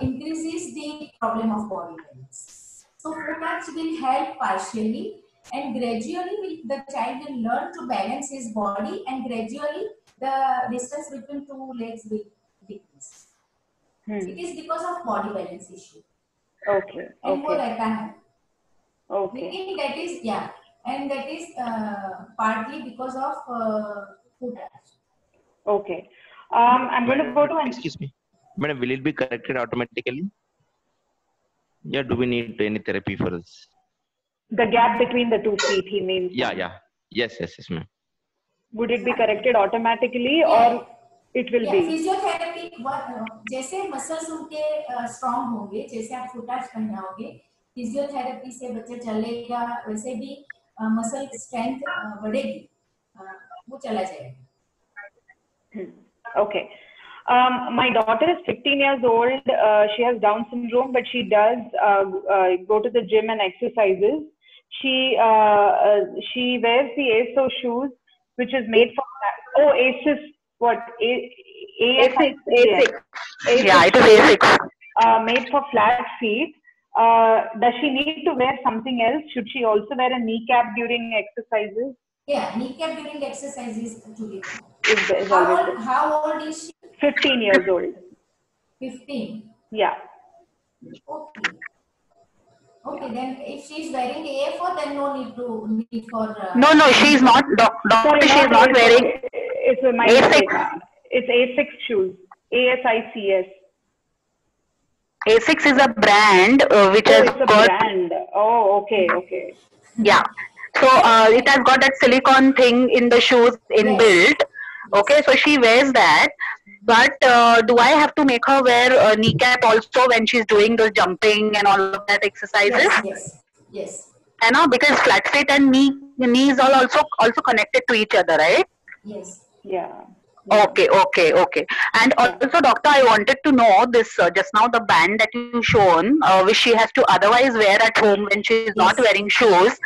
increases the problem of body balance. So foot arch will help partially, and gradually the child will learn to balance his body, and gradually the distance between 2 legs will decrease. It is because of body balance issue. Okay. And वो रहता है. Okay. Lekin that is, yeah, and that is partly because of foot arch. Okay. I'm going to go to excuse me, madam, will it be corrected automatically? Yeah, do we need any therapy for this? The gap between the 2 feet, he means. Yeah. Yes, ma'am. Would it be corrected automatically, or it will be? Physiotherapy, जैसे muscles उनके strong होंगे, जैसे आप foot arch पहनाओगे, physiotherapy से बच्चा चलेगा, वैसे भी मसल स्ट्रेंथ बढ़ेगी, वो चला जाएगा. Okay. My daughter is 15 years old. She has Down syndrome, but she does go to the gym and exercises. She wears the ASO shoes, which is made for ASIS. What? A6. Yeah, it is A6. Made for flat feet. Does she need to wear something else? Should she also wear a kneecap during exercises? Yeah, kneecap during exercises to be. How old is she? 15 years old. 15. Yeah. Okay, then if she is wearing AFO, then no need for. No, she is not. Doctor, she is not wearing. It's a A6. It's A6 shoes. ASICS. A6 is a brand which has got. Brand. Oh, okay. Yeah. So it has got that silicone thing in the shoes inbuilt. Okay, so she wears that. But do I have to make her wear a kneecap also when she's doing those jumping and all of that exercises? Yes. I know, because flat feet and knees are also connected to each other, right? Yes. Yeah. Okay. And also, doctor, I wanted to know this just now, the band that you shown, which she has to otherwise wear at home when she is not wearing shoes.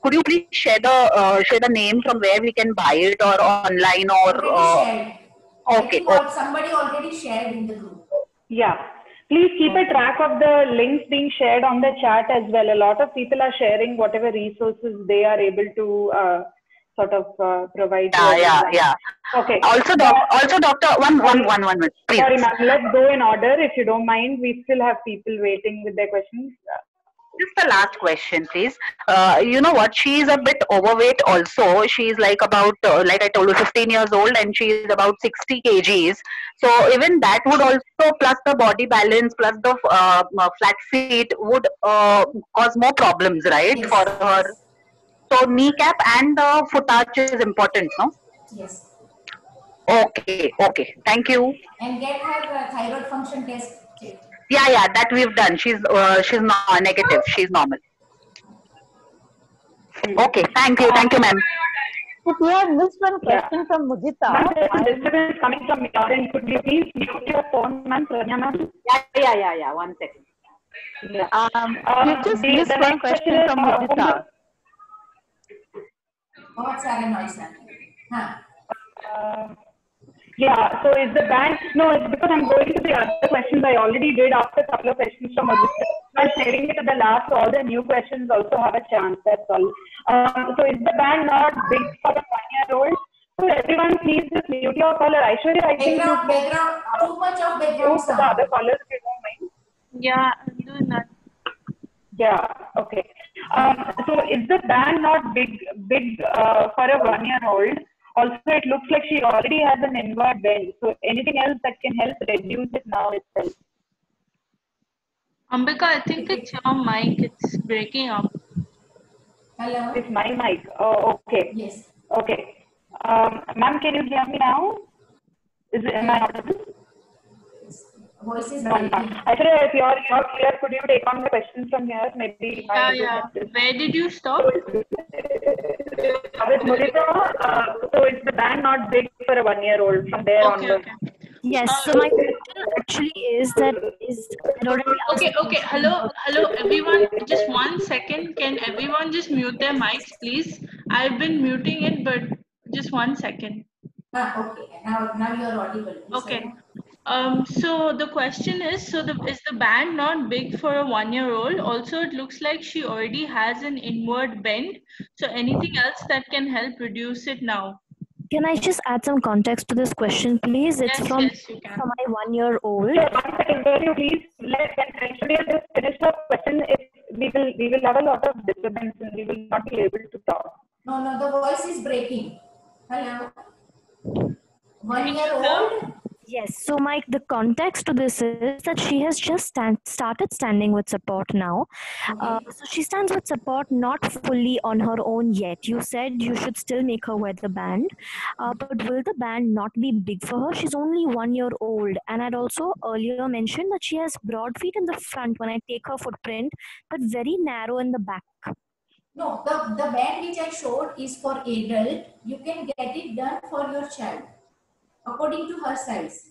Could you please share the name from where we can buy it, or online, or? Okay. Somebody already shared in the group. Yeah. Please keep a track of the links being shared on the chat as well. A lot of people are sharing whatever resources they are able to provide. Yeah. Okay. Also, doctor, one minute, please. Sorry, ma'am. Let's go in order, if you don't mind. We still have people waiting with their questions. Just the last question, please. You know what? She is a bit overweight also. She is like about, like I told you, 15 years old, and she is about 60 kgs. So even that would also, plus the body balance, plus the flat feet, would cause more problems, right, for her? So kneecap and the foot arch is important, no? Yes. Okay. Thank you. And get her thyroid function test. Yeah, that we've done. She's not negative. She's normal. Okay, thank you, ma'am. If we have missed one question from Mudita. Disturbance coming from your end. Could you please mute your phone, ma'am? Yeah. 1 second. Yeah. We just missed one question from Mudita. बहुत सारे noise Yeah, so is the ban, no, it's because I'm going to the other questions. I already did ask a couple of questions from Aditya. I'm saving it to the last, so all the new questions also have a chance, that's all. So is the ban not big for a 1-year-old? So everyone please just mute your caller. Aishwarya, I think Background, too much of background the other sound. callers, if you don't mind. Yeah, I'm doing that. Yeah, okay. So is the ban not big for a 1-year-old? Also, it looks like she already has an inward bend. So anything else that can help reduce it now itself? Ambika, I think it's your mic. It's breaking up. Hello? It's my mic. Oh, okay. Yes. Okay. Ma'am, can you hear me now? Am I audible? Voice is No, breaking. actually, if you're clear, could you take on the questions from here? Maybe. Yeah. Where did you stop? With Mudita, so is the ban not big for a 1-year-old from there onwards? Okay. Yes, so my question actually is that I already asked the Okay. question Hello, everyone. Just 1 second. Can everyone just mute their mics, please? I've been muting it, but just 1 second. Okay. Now you're audible. Okay. So the question is, is the band not big for a 1-year-old? Also, it looks like she already has an inward bend. So anything else that can help reduce it now? Can I just add some context to this question, please? It's Yes, from you can. for my 1-year-old. Sure, 1 second, can you please let Aishwarya just finish the question? We will have a lot of disturbance and we will not be able to talk. No, the voice is breaking. Hello? 1-year-old? Yes, so the context to this is that she has just started standing with support now. So she stands with support not fully on her own yet. You said you should still make her wear the band, but will the band not be big for her? She's only 1-year-old, and I'd also earlier mentioned that she has broad feet in the front when I take her footprint, but very narrow in the back. No, the band which I showed is for adult. You can get it done for your child according to her size.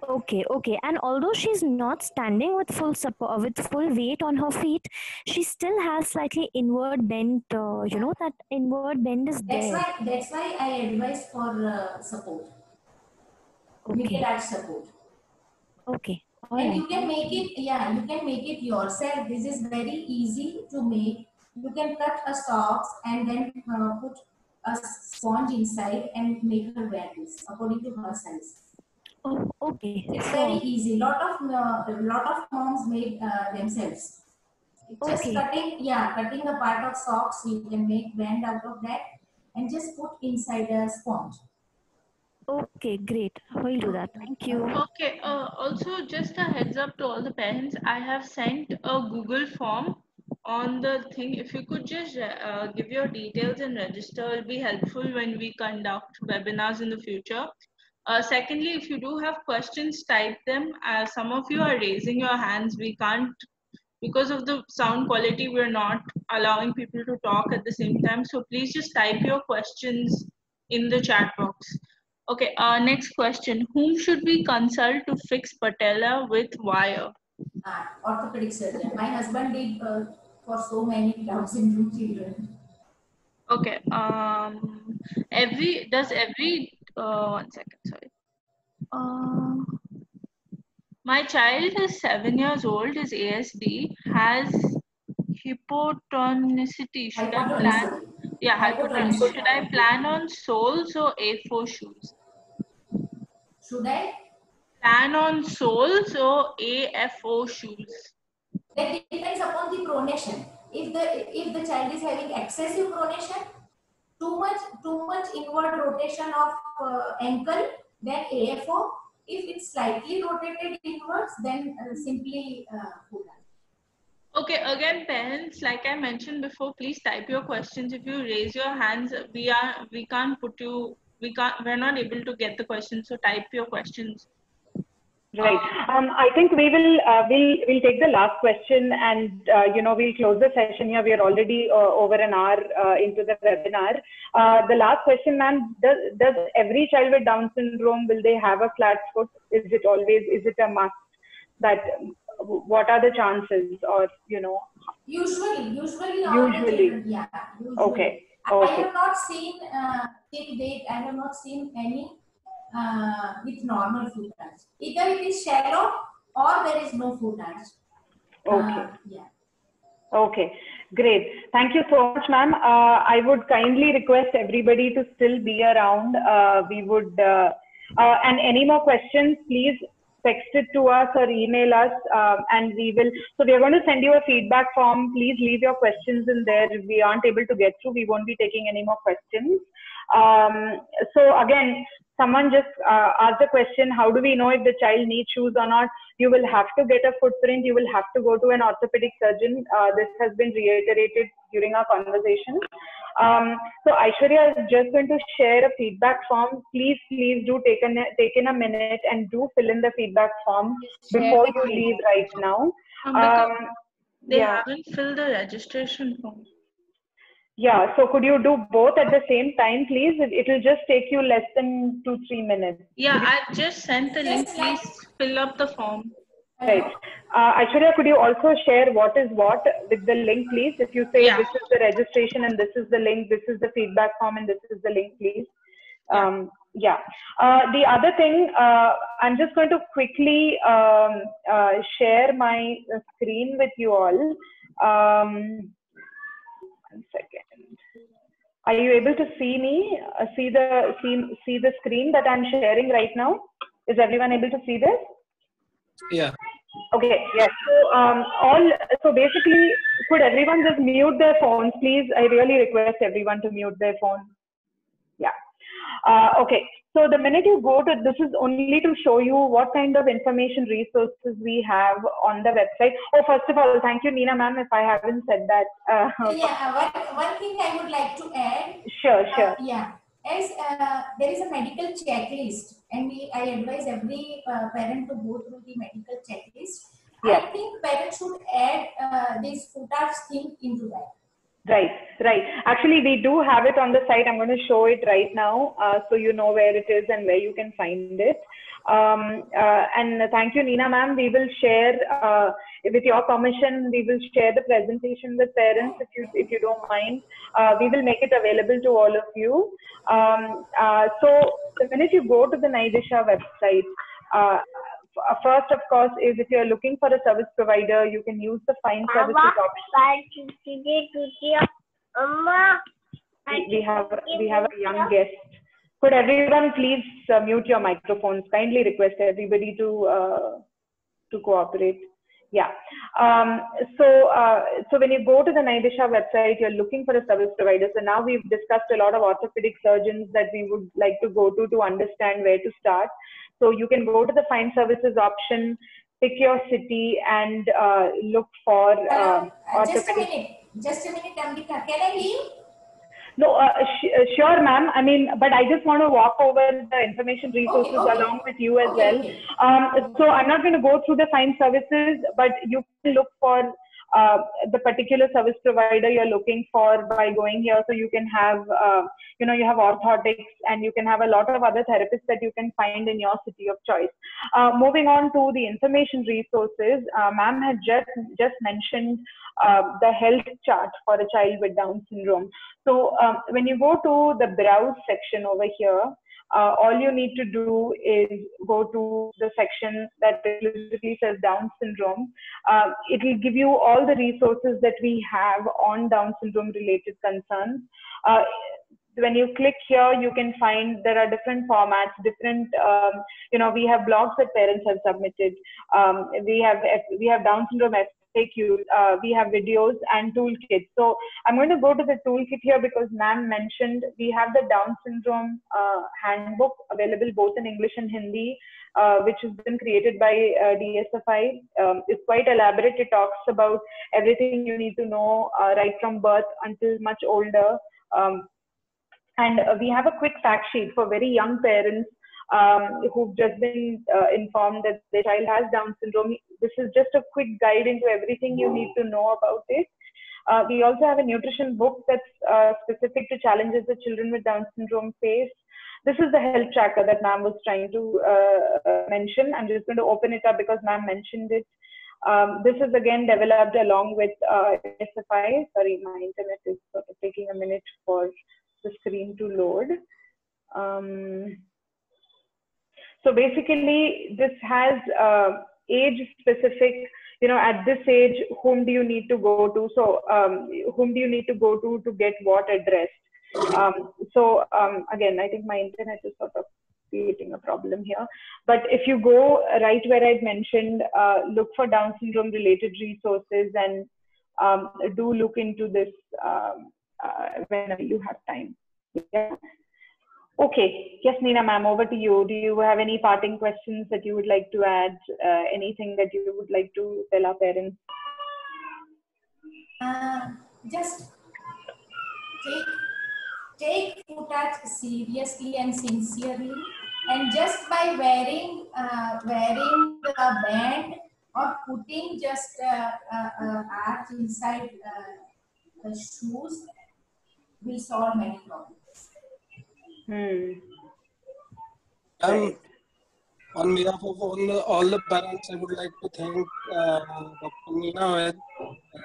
Okay. And although she's not standing with full support, with full weight on her feet, she still has slightly inward bend. That inward bend is there. That's why I advise for support. Middle support. Okay. And you can make it. Yeah, you can make it yourself. This is very easy to make. You can cut a socks and then put a sponge inside and make her wear this according to her size. Oh, okay. It's very easy. Lot of moms made themselves. Just cutting a part of socks. You can make band out of that and just put inside a sponge. Okay, great. We'll do that. Thank you. Okay. Also, just a heads up to all the parents. I have sent a Google form on the thing. If you could just give your details and register, it will be helpful when we conduct webinars in the future. Secondly, if you do have questions, type them. Some of you are raising your hands. We can't, because of the sound quality, we're not allowing people to talk at the same time. So please just type your questions in the chat box. Okay, next question. Whom should we consult to fix patella with wire? Orthopedic surgeon. My husband did for so many Down syndrome children. Okay. One second, sorry. My child is 7 years old, is ASD, has hypotonicity. Should I plan? Yeah, hypotonicity. Should I plan on soles or A4 shoes? Should I? Plan on soles or AFO shoes? That depends upon the pronation. If the child is having excessive pronation, too much inward rotation of ankle, then AFO. If it's slightly rotated inwards, then simply Fuda. Okay, again, parents, like I mentioned before, please type your questions. If you raise your hands, we're not able to get the questions, so type your questions. Right. I think we'll take the last question and we'll close the session here. We are already over an hour into the webinar. The last question, ma'am, does every child with Down syndrome, will they have a flat foot? Is it a must? What are the chances, or Usually. Usually. Yeah. Usually. Okay. I have not seen till date. I have not seen any with normal food touch. Either it is shallow or there is no food touch. Okay. Yeah. Okay, great. Thank you so much, ma'am. I would kindly request everybody to still be around. We would, and any more questions, please text it to us or email us, and we will. So we are going to send you a feedback form. Please leave your questions in there. If we aren't able to get through, we won't be taking any more questions. So again, someone just asked the question, how do we know if the child needs shoes or not? You will have to get a footprint. You will have to go to an orthopedic surgeon. This has been reiterated during our conversation. So Aishwarya is just going to share a feedback form. Please do take in a minute and do fill in the feedback form before you leave right now. They haven't filled the registration form. Yeah, so could you do both at the same time, please? It will just take you less than 2-3 minutes. Yeah, I just sent the link. Please fill up the form. Right. Aishwarya, could you also share what is what with the link, please? If you say this is the registration and this is the link, this is the feedback form and this is the link, please. The other thing, I'm just going to quickly share my screen with you all. 1 second. Are you able to see me? See the screen that I'm sharing right now? Is everyone able to see this? Yeah. Okay. Yes. So basically, could everyone just mute their phones, please? I really request everyone to mute their phone. Yeah. Okay. So the minute you go to, this is only to show you what kind of information resources we have on the website. Oh, first of all, thank you, Neena ma'am, if I haven't said that. One thing I would like to add. Sure. As there is a medical checklist, and I advise every parent to go through the medical checklist. Yes. I think parents should add this food touch thing into that. Right. Actually, we do have it on the site. I'm going to show it right now, so you know where it is and where you can find it. And thank you, Neena ma'am. We will share, with your permission, we will share the presentation with parents if you don't mind. We will make it available to all of you. So the minute you go to the Nidisha website, first, of course, is if you're looking for a service provider, you can use the Find Services option. We have a young guest. Could everyone please mute your microphones? Kindly request everybody to cooperate. Yeah. So when you go to the Nidisha website, you're looking for a service provider. So now we've discussed a lot of orthopedic surgeons that we would like to go to understand where to start. So you can go to the Find Services option, pick your city, and look for orthopedic. Just a minute, Ambika. Can I leave? No, sure, ma'am. I mean, but I just want to walk over the information resources along with you as well. So I'm not going to go through the Find Services, but you can look for the particular service provider you're looking for by going here. So you can have, you have orthotics, and you can have a lot of other therapists that you can find in your city of choice. Moving on to the information resources, ma'am had just mentioned the health chart for a child with Down syndrome. So when you go to the browse section over here, all you need to do is go to the section that explicitly says Down syndrome. It will give you all the resources that we have on Down syndrome related concerns. When you click here, you can find there are different formats, different, we have blogs that parents have submitted. We have Down syndrome FAQ, we have videos and toolkits. So I'm going to go to the toolkit here because ma'am mentioned we have the Down syndrome handbook available both in English and Hindi, which has been created by DSFI. It's quite elaborate. It talks about everything you need to know right from birth until much older. And we have a quick fact sheet for very young parents who've just been informed that their child has Down syndrome. This is just a quick guide into everything you need to know about it. We also have a nutrition book that's specific to challenges that children with Down syndrome face. This is the health tracker that ma'am was trying to mention. I'm just going to open it up because ma'am mentioned it. This is again developed along with SFI. Sorry, my internet is sort of taking taking a minute for the screen to load. So basically, this has age-specific, at this age, whom do you need to go to? So whom do you need to go to get what addressed? Again, I think my internet is sort of creating a problem here. But if you go right where I've mentioned, look for Down syndrome related resources, and do look into this whenever you have time. Yeah. Okay. Yes, Neena ma'am, over to you. Do you have any parting questions that you would like to add? Anything that you would like to tell our parents? Just take food touch seriously and sincerely, and just by wearing the band or putting just arch inside the shoes will solve many problems. Right. On behalf of all the parents, I would like to thank Dr. Neena Vaid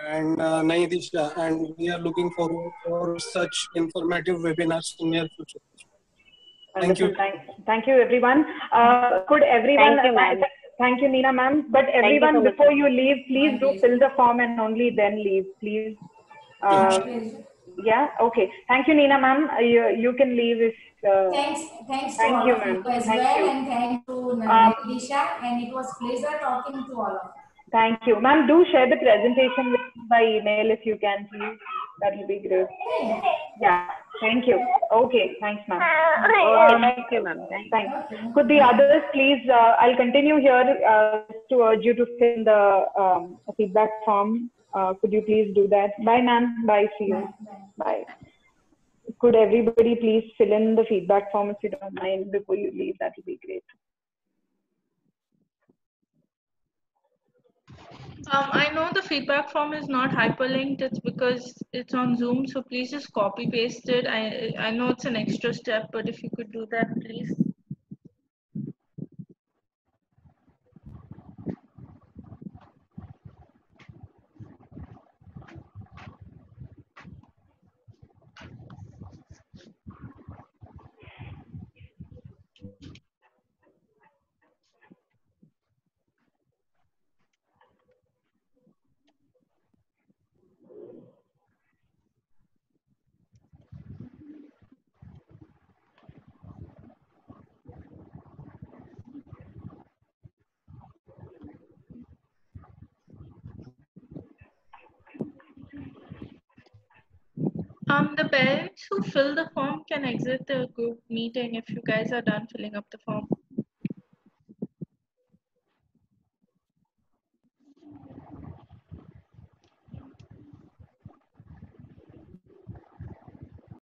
and Naidisha, and we are looking forward for such informative webinars in near future. Thank you. Thank you, everyone. Could everyone? Thank you, Neena ma'am. But everyone, before you leave, please do fill the form and only then leave, please. Yeah. Okay. Thank you, Neena ma'am. You can leave if. Thanks to all of you as well, and thank to Naidisha, and it was pleasure talking to all of you. Thank you, ma'am. Do share the presentation with me by email if you can, please. That will be great. Yeah. Thank you. Okay. Thanks, ma'am. Thank you, ma'am. Thanks. Could the others please? I'll continue here to urge you to fill in the feedback form. Could you please do that? Bye, ma'am. Bye. See you. Bye. Could everybody please fill in the feedback form if you don't mind before you leave? That would be great. I know the feedback form is not hyperlinked. It's because it's on Zoom. So please just copy paste it. I know it's an extra step, but if you could do that, please. The parents who fill the form can exit the group meeting if you guys are done filling up the form.